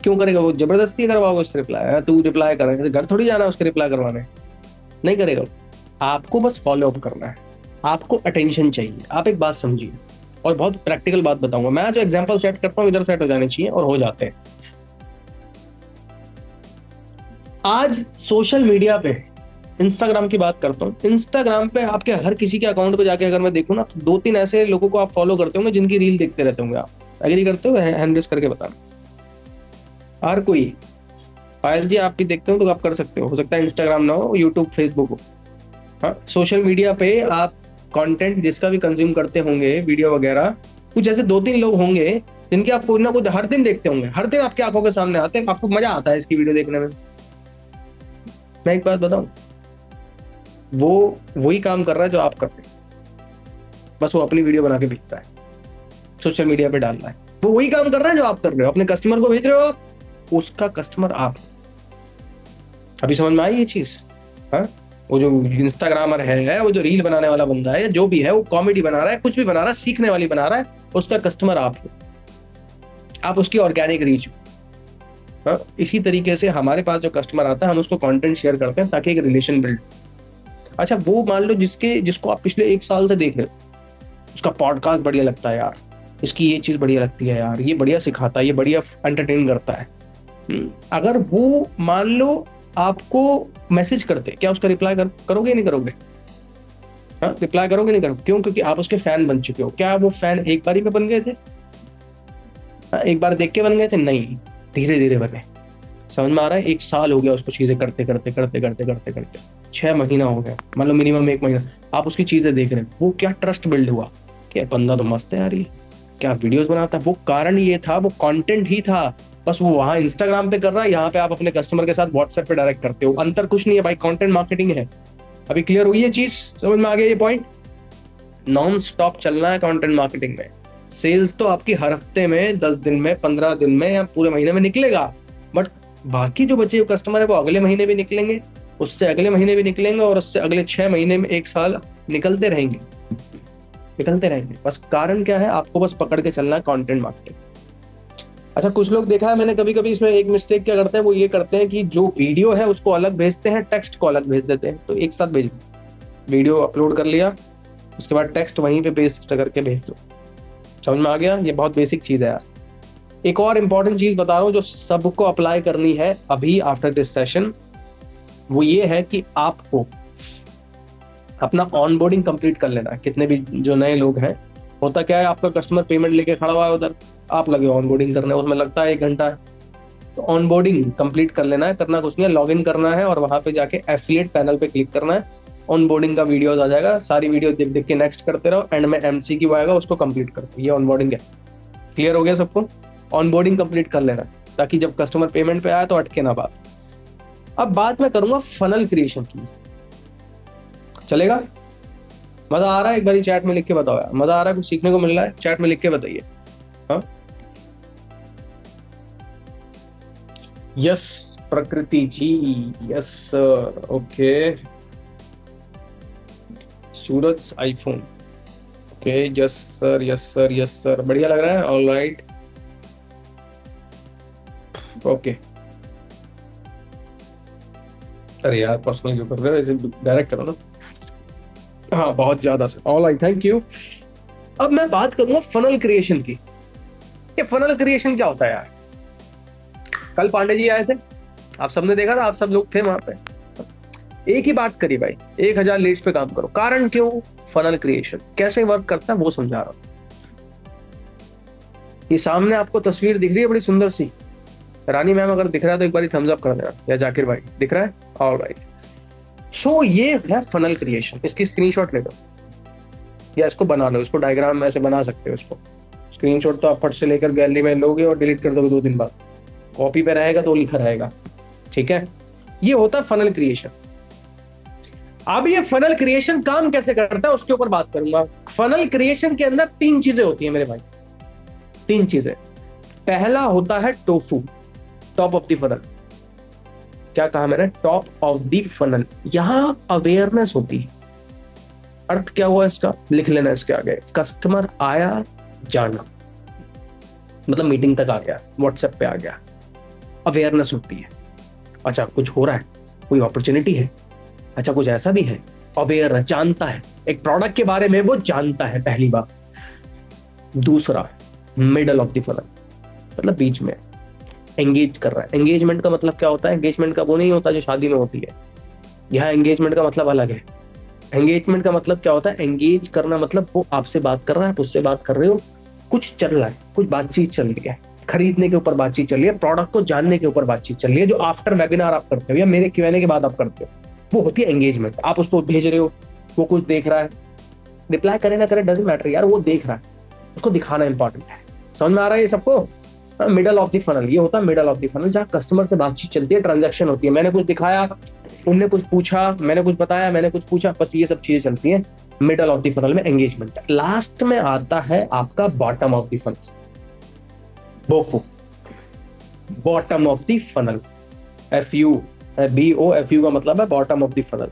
क्यों करेगा? वो जबरदस्ती करवाओगे उससे रिप्लाई, तू रिप्लाई कर, घर थोड़ी जाना है उसके रिप्लाई करवाने, नहीं करेगा। आपको बस फॉलो अप करना है, आपको अटेंशन चाहिए। आप एक बात समझिए, और बहुत प्रैक्टिकल बात बताऊंगा मैं, जो एग्जांपल सेट करता हूँ इधर सेट हो जाने चाहिए और हो जाते हैं। आज सोशल मीडिया पे इंस्टाग्राम की बात करता हूँ, इंस्टाग्राम पे आपके हर किसी के अकाउंट पे जाके अगर मैं देखूँ ना, तो 2-3 ऐसे लोगों को आप फॉलो करते होंगे जिनकी रील देखते रहते होंगे आप। एग्री करते हो? हैंड रेस करके बताना हर कोई। पायल जी आप भी देखते हो तो आप कर सकते हो सकता है इंस्टाग्राम ना हो, यूट्यूब फेसबुक हो। हाँ, सोशल मीडिया पे आप कंटेंट जिसका भी कंज्यूम करते होंगे, वीडियो वगैरह, कुछ ऐसे 2-3 लोग होंगे जिनके आप कोई ना कोई हर दिन देखते होंगे, हर दिन आपकी आंखों के सामने आते हैं, आपको मजा आता है इसकी वीडियो देखने में। मैं एक बात बताऊं, वो वही काम कर रहा है जो आप करते हैं, बस वो अपनी वीडियो बना के भेजता है, सोशल मीडिया पे डाल रहा है। वो वही काम कर रहा है जो आप कर रहे हो, अपने कस्टमर को भेज रहे हो आप, उसका कस्टमर आप। अभी समझ में आई ये चीज? हाँ, वो जो इंस्टाग्रामर है, वो जो रील बनाने वाला बंदा है, जो भी है, वो कॉमेडी बना रहा है, कुछ भी बना रहा है, सीखने वाली बना रहा है, उसका कस्टमर आप हो, आप उसकी ऑर्गेनिक रीच हो। हाँ, इसी तरीके से हमारे पास जो कस्टमर आता है, हम उसको कंटेंट शेयर करते हैं ताकि एक रिलेशन बिल्ड। अच्छा, वो मान लो जिसको आप पिछले 1 साल से देख रहे हो, उसका पॉडकास्ट बढ़िया लगता है यार, इसकी ये चीज बढ़िया लगती है यार, ये बढ़िया सिखाता है, ये बढ़िया एंटरटेन करता है। अगर वो मान लो आपको मैसेज करते, क्या उसका रिप्लाई करोगे नहीं करोगे? हाँ, रिप्लाई करोगे नहीं करोगे? क्यों? क्योंकि आप उसके फैन बन चुके हो। क्या वो फैन एक बार ही में बन गए थे? हाँ, एक बार देख के बन गए थे? नहीं, धीरे धीरे बने। समझ में आ रहा है? 1 साल हो गया उसको चीजें करते करते करते करते करते करते, 6 महीना हो गया, मतलब मिनिमम 1 महीना आप उसकी चीजें देख रहे हैं। वो क्या ट्रस्ट बिल्ड हुआ कि बंदा तो मस्त है यार, ये क्या वीडियोस बनाता है। वो कारण ये था, वो कंटेंट ही था, बस वो वहां इंस्टाग्राम पे कर रहा है, यहाँ पे आप अपने कस्टमर के साथ व्हाट्सएप पे डायरेक्ट करते हो। अंतर कुछ नहीं है भाई, कंटेंट मार्केटिंग है। अभी क्लियर हुई ये चीज? समझ में आ गया ये पॉइंट? नॉन स्टॉप चलना है कंटेंट मार्केटिंग में। सेल्स तो आपकी हर हफ्ते में, 10 दिन में, 15 दिन में या पूरे महीने में निकलेगा, बट बाकी जो बचे हुए कस्टमर है वो अगले महीने भी निकलेंगे, उससे अगले महीने भी निकलेंगे, और उससे अगले 6 महीने में, 1 साल निकलते रहेंगे, निकलते रहेंगे। बस कारण क्या है? आपको बस पकड़ के चलना है कंटेंट मार्केटिंग। अच्छा, कुछ लोग देखा है मैंने कभी कभी इसमें एक मिस्टेक क्या करते हैं, वो ये करते हैं कि जो वीडियो है उसको अलग भेजते हैं, टेक्स्ट को अलग भेज देते हैं। तो एक साथ भेज, वीडियो अपलोड कर लिया, उसके बाद टेक्स्ट वहीं पे पेस्ट करके भेज दो। समझ में आ गया? ये बहुत बेसिक चीज है यार। एक और इंपॉर्टेंट चीज बता रहा हूँ जो सबको अप्लाई करनी है अभी आफ्टर दिस सेशन, वो ये है कि आपको अपना ऑनबोर्डिंग कंप्लीट कर लेना है। कितने भी जो नए लोग हैं, होता क्या है, आपका कस्टमर पेमेंट लेके खड़ा हुआ है उधर, आप लगे ऑनबोर्डिंग करने, उसमें लगता है 1 घंटा। तो ऑनबोर्डिंग कंप्लीट कर लेना है, करना कुछ नहीं है, लॉग इन करना है और वहां पे जाके एफिलिएट पैनल पे क्लिक करना है। ऑनबोर्डिंग का वीडियोस आ जाएगा, सारी वीडियो देख देख के नेक्स्ट करते रहो, एंड में एमसीक्यू आएगा, उसको कंप्लीट कर दो। ये ऑनबोर्डिंग है। क्लियर हो गया सबको? ऑनबोर्डिंग कंप्लीट कर लेना ताकि जब कस्टमर पेमेंट पे आए तो अटके ना बात। अब बात मैं करूंगा फनल क्रिएशन की, चलेगा? मजा आ रहा है? एक बार चैट में लिख के बताओ यार, मजा आ रहा है? कुछ सीखने को मिल रहा है? चैट में लिख के बताइए। हाँ, yes Prakriti ji, yes sir, okay. Suraj iPhone, okay, yes sir, yes sir, yes sir, बढ़िया लग रहा है, ऑल राइट, ओके। अरे यार पर्सनल क्यों कर रहे हो, ऐसे डायरेक्ट करो ना। हाँ, बहुत ज्यादा sir, all right, thank you. अब मैं बात करूंगा फनल क्रिएशन की। ये फनल क्रिएशन क्या होता है यार? कल पांडे जी आए थे, आप सबने देखा था, आप सब लोग थे वहां पे। एक ही बात करी भाई, 1000 लीड्स पे काम करो। कारण क्यों? फनल क्रिएशन कैसे वर्क करता है वो समझा रहा हूं। ये सामने आपको तस्वीर दिख रही है बड़ी सुंदर सी, रानी मैम अगर दिख रहा है तो एक बार थम्स अप कर देना, या जाकिर भाई दिख रहा है? ऑलराइट। सो ये है फनल क्रिएशन। इसकी स्क्रीनशॉट ले लो या इसको बना लो, इसको डायग्राम ऐसे बना सकते हो। इसको स्क्रीनशॉट तो आप फट से लेकर गैलरी में लोगे और डिलीट कर दोगे 2 दिन बाद, कॉपी पे रहेगा तो लिखा रहेगा, ठीक है? ये होता है फनल क्रिएशन। अब ये फनल क्रिएशन काम कैसे करता है उसके ऊपर बात करूंगा। फनल क्रिएशन के अंदर 3 चीजें होती है मेरे भाई, 3 चीजें। पहला होता है tofu, top of the funnel. क्या कहा मैंने? Top of the funnel. यहां अवेयरनेस होती है। अर्थ क्या हुआ इसका? लिख लेना इसके आगे। कस्टमर आया, जाना, मतलब मीटिंग तक आ गया, व्हाट्सएप पे आ गया, अवेयरनेस होती है, अच्छा कुछ हो रहा है, कोई अपॉर्चुनिटी है, अच्छा कुछ ऐसा भी है, अवेयर जानता है, एक प्रोडक्ट के बारे में वो जानता है पहली बार। दूसरा, मिडल ऑफ द फनल, मतलब बीच में एंगेज कर रहा है। एंगेजमेंट का मतलब क्या होता है? एंगेजमेंट का वो नहीं होता जो शादी में होती है, यहाँ एंगेजमेंट का मतलब अलग है। एंगेजमेंट का मतलब क्या होता है? एंगेज करना मतलब वो आपसे बात कर रहा है, आप उससे बात कर रहे हो, कुछ चल रहा है, कुछ बातचीत चल रही है, खरीदने के ऊपर बातचीत चल रही है, प्रोडक्ट को जानने के ऊपर बातचीत चल रही है, जो आफ्टर वेबिनार आप करते हो या मेरे Q&A के बाद आप करते हो, वो होती है एंगेजमेंट। आप उसको भेज रहे हो, वो कुछ देख रहा है, रिप्लाई करे ना करे डजंट मैटर यार, वो देख रहा है, उसको दिखाना इंपॉर्टेंट है। समझ में आ रहा है ये सबको? मिडल ऑफ द फनल, ये होता है मिडल ऑफ द फनल, जहाँ कस्टमर से बातचीत चलती है, ट्रांजैक्शन होती है, मैंने कुछ दिखाया, उनने कुछ पूछा, मैंने कुछ बताया, मैंने कुछ पूछा, बस ये सब चीजें चलती हैं मिडल ऑफ द फनल में, एंगेजमेंट। लास्ट में आता है आपका bottom of the funnel, BOFU, bottom of the funnel, FU, BOFU का मतलब है bottom of the funnel.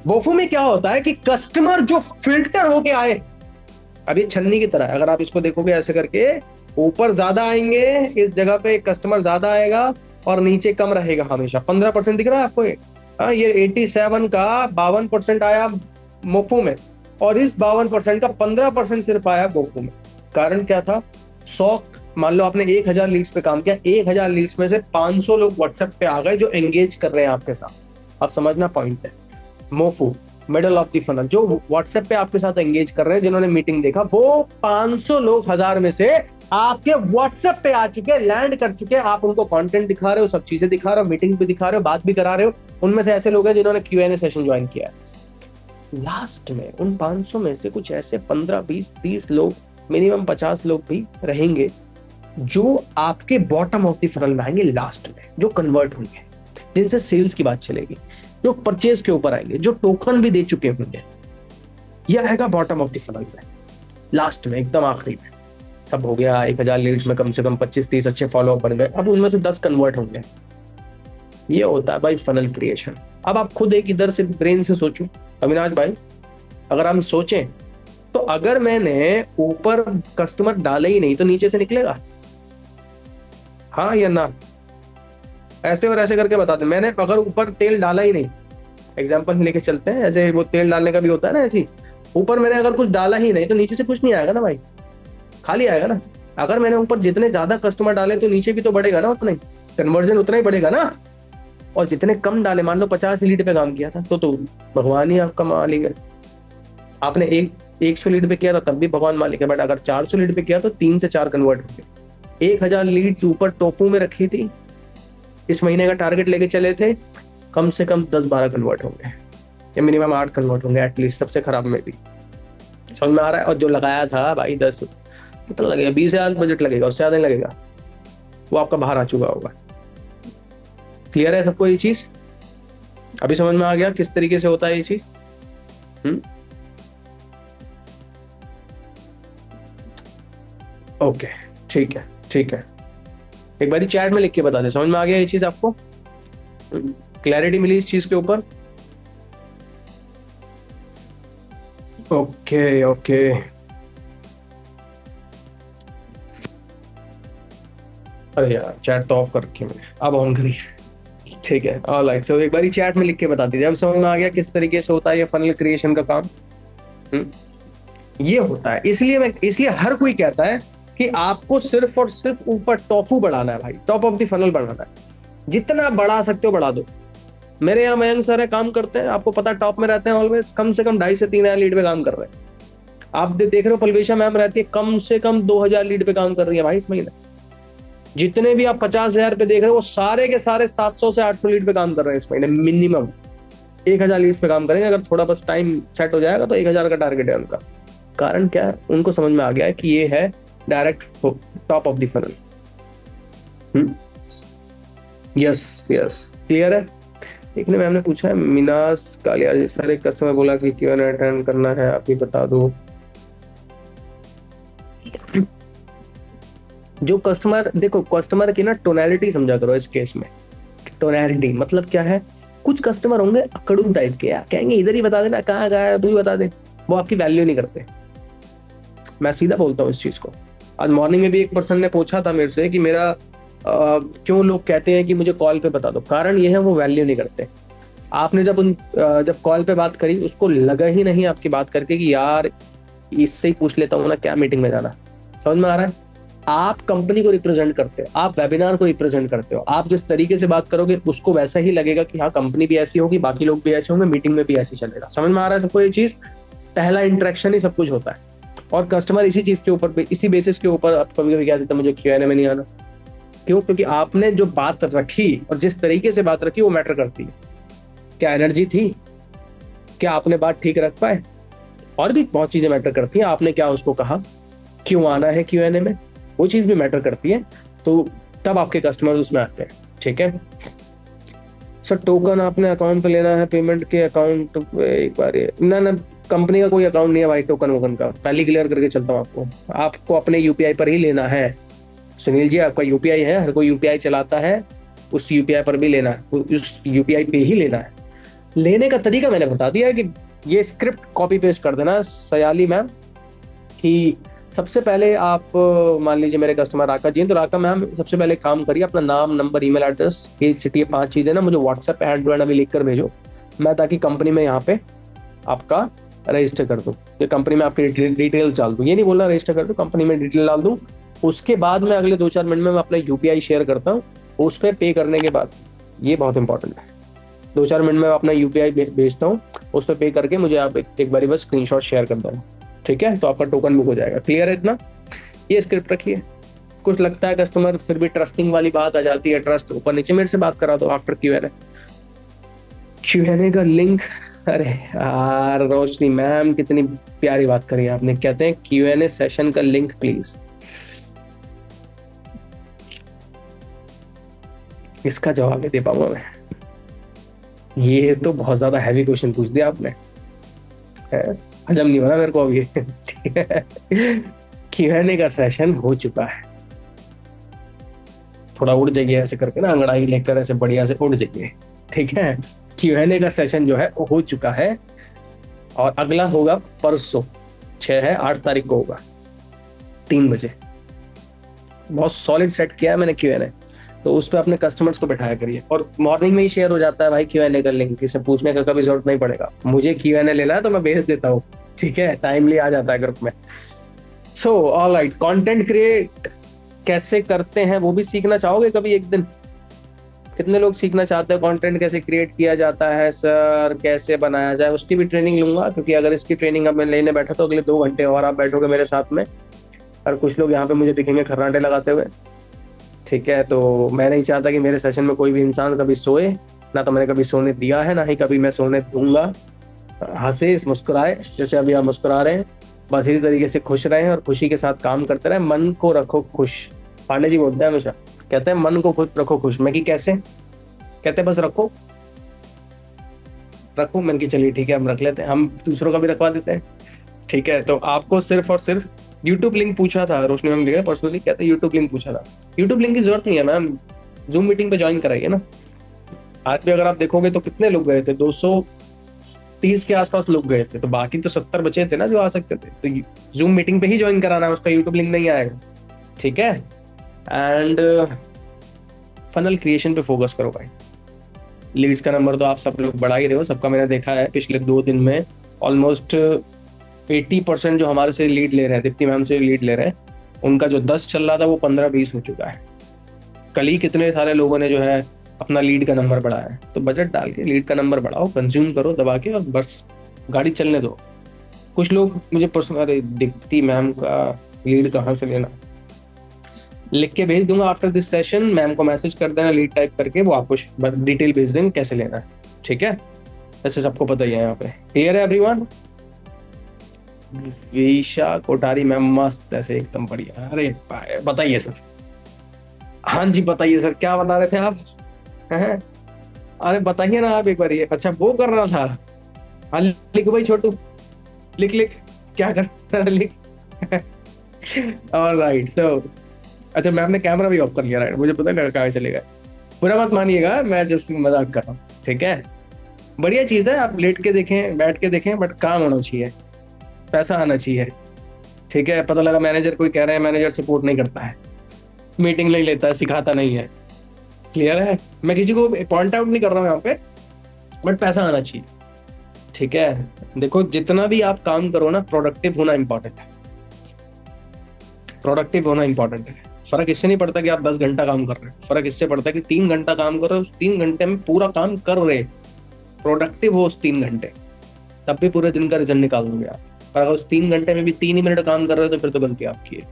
BOFU में क्या होता है कि कस्टमर जो फिल्टर होके आए, अब ये छन्नी की तरह है, अगर आप इसको देखोगे ऐसे करके, ऊपर ज्यादा आएंगे, इस जगह पे कस्टमर ज्यादा आएगा और नीचे कम रहेगा हमेशा। 15% दिख रहा है आपको ये 87 का 52% आया मोफो में, और इस 52% का 15% सिर्फ आया बोफो में। कारण क्या था? 100, मान लो आपने 1000 लीड्स पे काम किया, 1000 लीड्स में से 500 लोग व्हाट्सएप पे आ गए जो एंगेज कर रहे हैं आपके साथ। आप समझना पॉइंट है। मोफो, मिडल ऑफ द फनल, जो व्हाट्सएप पे आपके साथ एंगेज कर रहे हैं, जिन्होंने मीटिंग देखा, वो 500 लोग 1000 में से आपके व्हाट्सएप पे आ चुके, लैंड कर चुके, आप उनको कंटेंट दिखा रहे हो, सब चीजें दिखा रहे हो, मीटिंग्स भी दिखा रहे हो, बात भी करा रहे हो। उनमें से ऐसे लोग हैं जिन्होंने Q&A सेशन ज्वाइन किया है। लास्ट में उन 500 में से कुछ ऐसे 15, 20, 30 लोग, मिनिमम 50 लोग भी रहेंगे जो आपके बॉटम ऑफ द फनल में आएंगे लास्ट में, जो कन्वर्ट होंगे, जिनसे सेल्स की बात चलेगी, जो परचेज के ऊपर आएंगे, जो टोकन भी दे चुके होंगे। यह आएगा बॉटम ऑफ द फनल में, लास्ट में, एकदम आखिरी में। सब हो गया, 1000 लीड्स में कम से कम 25-30 अच्छे फॉलोअप बन गए, अब उनमें से 10 कन्वर्ट होंगे। ये होता है भाई फनल क्रिएशन। अब आप खुद एक इधर से ब्रेन से सोचो अविनाश भाई, अगर हम सोचें तो अगर मैंने ऊपर कस्टमर डाले ही नहीं तो नीचे से निकलेगा? हाँ या ना? ऐसे और ऐसे करके बता दे। मैंने अगर ऊपर तेल डाला ही नहीं, एग्जांपल लेके चलते हैं, ऐसे वो तेल डालने का भी होता है ना, ऐसे ऊपर मैंने अगर कुछ डाला ही नहीं तो नीचे से कुछ नहीं आएगा ना भाई, खाली आएगा ना। अगर मैंने ऊपर जितने ज्यादा कस्टमर डाले तो नीचे भी तो बढ़ेगा ना, उतना ही कन्वर्जन उतना ही बढ़ेगा ना। और जितने कम डाले, मान लो 50 लीड पे काम किया था तो भगवान ही आपका मालिक है। आपने 100 लीड पे किया था तब भी भगवान मालिक है, बट अगर 400 लीड पे किया तो 3 से 4 कन्वर्ट हो गए। 1000 लीड्स ऊपर टोफू में रखी थी, इस महीने का टारगेट लेके चले थे, कम से कम 10-12 कन्वर्ट होंगे, या मिनिमम 8 कन्वर्ट होंगे एटलीस्ट, सबसे खराब में भी। समझ में आ रहा है? और जो लगाया था भाई 10, कितना लगेगा? 20,000 बजट लगेगा, उससे ज्यादा नहीं लगेगा, वो आपका बाहर आ चुका होगा। क्लियर है सबको ये चीज? अभी समझ में आ गया किस तरीके से होता है ये चीज? ओके, ठीक है, ठीक है। एक बारी चैट में लिख के बता दे, समझ में आ गया ये चीज आपको? क्लैरिटी मिली इस चीज के ऊपर? ओके ओके, अरे यार चैट तो ऑफ कर रखी है मैंने, अब ऑन करी। ठीक है, ऑलराइट। सो एक बारी चैट में लिख के बता दीजिए, अब समझ में आ गया किस तरीके से होता है ये फनल क्रिएशन का काम? ये होता है, इसलिए हर कोई कहता है कि आपको सिर्फ और सिर्फ ऊपर टॉफू बढ़ाना है भाई, टॉप ऑफ द फनल बढ़ाना है, जितना बढ़ा सकते हो बढ़ा दो। मेरे यहाँ मयंक सर है, काम करते हैं, आपको पता है टॉप में रहते हैं ऑलवेज, कम से कम 2.5 से 3,000 लीड पे काम कर रहे हैं। आप देख रहे हो पलवेशा मैम रहती है, कम से कम 2,000 लीड पे काम कर रही है भाई इस महीने। जितने भी आप 50,000 पे देख रहे हो वो सारे के सारे 700 से 800 लीड पे काम कर रहे हैं इस महीने, मिनिमम 1000 लीड्स पे काम करेंगे। अगर थोड़ा बस टाइम सेट हो जाएगा तो 1000 का टारगेट है उनका। कारण क्या है? उनको समझ में आ गया है कि ये है direct top of the funnel. Yes yes, clear है? एक ने मैम ने पूछा है, मीनास कालिया जी सर, एक कस्टमर बोला कि Q&A अटेंड करना है, आप ही बता दो। जो कस्टमर, देखो कस्टमर की ना टोनैलिटी समझा करो इस केस में। टोनैलिटी मतलब क्या है? कुछ कस्टमर होंगे अकड़ू टाइप के, यार कहेंगे इधर ही बता देना, कहाँ गया तू ही बता दे, वो आपकी वैल्यू नहीं करते। मैं सीधा बोलता हूँ इस चीज को। आज मॉर्निंग में भी एक पर्सन ने पूछा था मेरे से कि मेरा क्यों लोग कहते हैं कि मुझे कॉल पे बता दो, कारण ये है वो वैल्यू नहीं करते। आपने जब कॉल पे बात करी, उसको लगा ही नहीं आपकी बात करके कि यार इससे ही पूछ लेता हूँ ना क्या मीटिंग में जाना। समझ में आ रहा है? आप कंपनी को रिप्रेजेंट करते हो, आप वेबिनार को रिप्रेजेंट करते हो, आप जिस तरीके से बात करोगे उसको वैसा ही लगेगा कि हाँ कंपनी भी ऐसी होगी, बाकी लोग भी ऐसे होंगे, मीटिंग में भी ऐसी चलेगा। समझ में आ रहा है सबको ये चीज? पहला इंटरेक्शन ही सब कुछ होता है, और कस्टमर इसी चीज के ऊपर, इसी बेसिस के ऊपर आप कभी कभी कह देते मुझे Q&A में नहीं आना। क्यों? क्योंकि आपने जो बात रखी और जिस तरीके से बात रखी वो मैटर करती है। क्या एनर्जी थी? क्या आपने बात ठीक रख पाए? और भी बहुत चीजें मैटर करती हैं। आपने क्या उसको कहा, क्यों आना है Q&A में, वो चीज भी मैटर करती है। तो तब आपके कस्टमर उसमें आते हैं। ठीक है सर, टोकन आपने अकाउंट पे लेना है, पेमेंट के अकाउंट एक बार ना कंपनी का कोई अकाउंट नहीं है भाई टोकन वोकन का, पहले क्लियर करके चलता हूँ आपको अपने यूपीआई पर ही लेना है। सुनील जी, आपका यूपीआई है, हर कोई यूपीआई चलाता है, उस यूपीआई पर भी लेना है, उस यूपीआई पे ही लेना है। लेने का तरीका मैंने बता दिया है कि ये स्क्रिप्ट कॉपी पेस्ट कर देना सयाली मैम, कि सबसे पहले आप मान लीजिए मेरे कस्टमर राका जी हैं, तो राका मैम सबसे पहले काम करिए, अपना नाम, number, email address, age, city, 5 चीजें ना मुझे व्हाट्सएप पे हैंड टू हैंड अभी लिख कर भेजो, मैं ताकि कंपनी में यहाँ पे आपका रजिस्टर कर दूं, ये कंपनी में आपकी डिटेल्स डाल दूं। ये नहीं बोलना रजिस्टर कर दूं, कंपनी में डिटेल डाल दूं। उसके बाद में अगले 2-4 मिनट में मैं अपना यूपीआई शेयर करता हूँ। उस पर पे करने के बाद, ये बहुत इंपॉर्टेंट है, 2-4 मिनट में अपना यूपीआई भेजता हूँ, उस पर पे करके मुझे आप एक बार बस स्क्रीनशॉट शेयर कर देना। ठीक है, तो आपका टोकन बुक हो जाएगा। क्लियर है इतना? ये स्क्रिप्ट रखिए। कुछ लगता है कस्टमर, फिर भी ट्रस्टिंग वाली बात आ जाती है, ट्रस्ट ऊपर नीचे, मेरे से बात करा दो आफ्टर Q&A का लिंक। अरे यार रोशनी मैम, कितनी प्यारी बात करी आपने। कहते हैं Q&A सेशन का लिंक प्लीज। इसका जवाब नहीं दे पाऊंगा मैं, ये तो बहुत ज्यादा हैवी क्वेश्चन पूछ दिया आपने, हजम नहीं हो रहा मेरे को अभी। ठीक है, Q&A का सेशन हो चुका है। थोड़ा उड़ जाइए ऐसे करके ना, अंगड़ाई लेकर ऐसे बढ़िया से उड़ जाइए। ठीक है, Q&A का सेशन जो है वो हो चुका है, और अगला होगा परसों, 6 है 8 तारीख को होगा, 3 बजे। बहुत सॉलिड सेट किया है मैंने Q&A, तो उस पर अपने कस्टमर्स को बैठाया करिए, और मॉर्निंग में ही शेयर हो जाता है भाई Q&A का लिंक, किसी पूछने का कभी जरूरत नहीं पड़ेगा। मुझे Q&A लेना है तो मैं भेज देता हूँ। ठीक है, टाइमली आ जाता है ग्रुप में। सो ऑलराइट, कंटेंट क्रिएट कैसे करते हैं वो भी सीखना चाहोगे कभी एक दिन? कितने लोग सीखना चाहते हैं कंटेंट कैसे क्रिएट किया जाता है सर, कैसे बनाया जाए, उसकी भी ट्रेनिंग लूंगा। क्योंकि अगर इसकी ट्रेनिंग अब मैं लेने बैठा तो अगले 2 घंटे और आप बैठोगे मेरे साथ में, और कुछ लोग यहाँ पे मुझे दिखेंगे खर्राटे लगाते हुए। ठीक है, तो मैं नहीं चाहता कि मेरे सेशन में कोई भी इंसान कभी सोए, ना तो मैंने कभी सोने दिया है, ना ही कभी मैं सोने दूंगा। हंसे, मुस्कुराए, जैसे अभी आप मुस्कुरा रहे हैं, बस इसी तरीके से खुश रहें और खुशी के साथ काम करते रहें। मन को रखो खुश, पांडे जी बोलते हैं हमेशा, कहते हैं मन को खुश रखो खुश। मैं कि कैसे कहते हैं? बस रखो रखो। मैंने कि चलिए ठीक है, हम रख लेते हैं, हम दूसरों का भी रखवा देते हैं। ठीक है, तो आपको सिर्फ और सिर्फ यूट्यूब लिंक पूछा था, रोशनी मैम लिखा पर्सनली, कहते हैं यूट्यूब लिंक पूछा था। यूट्यूब लिंक की जरूरत नहीं है मैम, जूम मीटिंग पे ज्वाइन कराइए ना। आज भी अगर आप देखोगे तो कितने लोग गए थे, 230 के आसपास लोग गए थे, तो बाकी तो 70 बचे थे ना जो आ सकते थे। तो जूम मीटिंग पे ही ज्वाइन कराना है, उसका यूट्यूब लिंक नहीं आएगा। ठीक है, एंड फनल क्रिएशन पे फोकस करो भाई। लीड्स का नंबर तो आप सब लोग बढ़ा ही रहे हो, सबका मैंने देखा है पिछले 2 दिन में ऑलमोस्ट 80% जो हमारे से लीड ले रहे हैं, दीप्ति मैम से लीड ले रहे हैं, उनका जो 10 चल रहा था वो 15-20 हो चुका है। कल ही कितने सारे लोगों ने जो है अपना लीड का नंबर बढ़ाया है। तो बजट डाल के लीड का नंबर बढ़ाओ, कंज्यूम करो दबा के, और बस गाड़ी चलने दो। कुछ लोग मुझे पर्सनल, अरे दीप्ति मैम का लीड कहाँ से लेना, लिख के भेज दूंगा आफ्टर दिस सेशन, मैम को मैसेज कर देना लीड टाइप करके, वो आपको डिटेल भेज देंगे कैसे लेना है। ठीक है, वैसे सबको पता ही है यहाँ पे। क्लियर है एवरीवन? विशा कोठारी मैम मस्त, ऐसे एकदम बढ़िया। अरे बताइए सर। हाँ जी बताइए सर, क्या बता रहे थे आप? हैं? अरे बताइए ना आप एक बार। ये अच्छा वो कर रहा था, हाँ लिख भाई छोटू, लिख लिख, क्या कर रहा है लिख। ऑलराइट, सो अच्छा मैम ने कैमरा भी ऑफ कर लिया, राइट? मुझे पता नहीं कहाँ चलेगा, बुरा मत मानिएगा, मैं जस्ट मजाक कर रहा हूँ। ठीक है, बढ़िया चीज है, आप लेट के देखें, बैठ के देखें, बट काम होना चाहिए, पैसा आना चाहिए। ठीक है, पता लगा मैनेजर कोई कह रहे हैं, मैनेजर सपोर्ट नहीं करता है, मीटिंग नहीं लेता है, सिखाता नहीं है। क्लियर है? मैं किसी को पॉइंट आउट नहीं कर रहा हूँ यहाँ पे, बट पैसा आना चाहिए। ठीक है, देखो जितना भी आप काम करो ना, प्रोडक्टिव होना इंपॉर्टेंट है। प्रोडक्टिव होना इंपॉर्टेंट है। फर्क इससे नहीं पड़ता कि आप 10 घंटा काम कर रहे हो, फर्क इससे पड़ता है कि 3 घंटा काम कर रहे हो, उस 3 घंटे में पूरा काम कर रहे, प्रोडक्टिव हो उस 3 घंटे, तब भी पूरे दिन का रिजल्ट निकाल दोगे आप। और अगर उस 3 घंटे में भी 3 ही मिनट काम कर रहे हो तो फिर तो गलती आपकी है।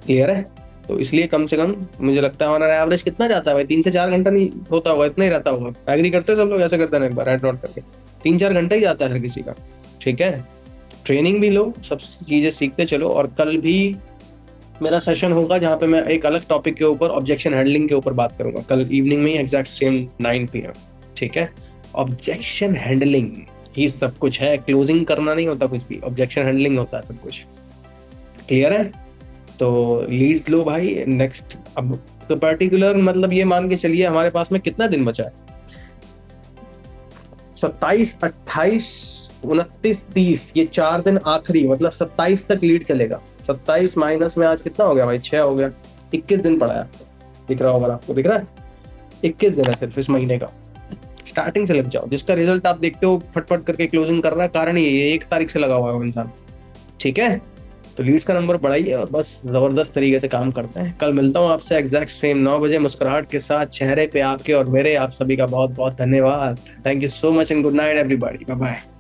क्लियर है? तो इसलिए कम से कम मुझे लगता है हमारा एवरेज कितना जाता है भाई, 3 से 4 घंटा नहीं होता होगा, इतना ही रहता होगा। एग्री करते हैं सब लोग? ऐसे करते हैं एक बार हेड नोट करके, 3-4 घंटा ही जाता है हर किसी का। ठीक है, ट्रेनिंग भी लो, सब चीजें सीखते चलो। और कल भी मेरा सेशन होगा जहाँ पे मैं एक अलग टॉपिक के ऊपर, ऑब्जेक्शन हैंडलिंग के ऊपर बात करूंगा, कल इवनिंग में ही, एग्जैक्ट सेम 9 PM। ठीक है, ऑब्जेक्शन हैंडलिंग ही सब कुछ है, क्लोजिंग करना नहीं होता कुछ भी, ऑब्जेक्शन हैंडलिंग होता है सब कुछ। क्लियर है? तो लीड्स लो भाई। नेक्स्ट अब तो पर्टिकुलर मतलब ये मान के चलिए हमारे पास में कितना दिन बचा है, 27, 28, 29, 30, ये 4 दिन आखिरी, मतलब 27 तक लीड चलेगा। 27 माइनस में आज कितना हो गया भाई, 6 हो गया, 21 दिन पड़ा है। दिख रहा होगा आपको, दिख रहा है? 21 दिन है सिर्फ इस महीने का। स्टार्टिंग से लग जाओ, जिसका रिजल्ट आप देखते हो फटफट करके क्लोजिंग कर रहा है, कारण ये 1 तारीख से लगा हुआ है वो इंसान। ठीक है, तो लीड्स का नंबर बढ़ाइए और बस जबरदस्त तरीके से काम करते हैं। कल मिलता हूँ आपसे एग्जैक्ट सेम 9 बजे, मुस्कुराहट के साथ चेहरे पे आपके और मेरे। आप सभी का बहुत बहुत धन्यवाद। Thank you so much and good night everybody, bye bye.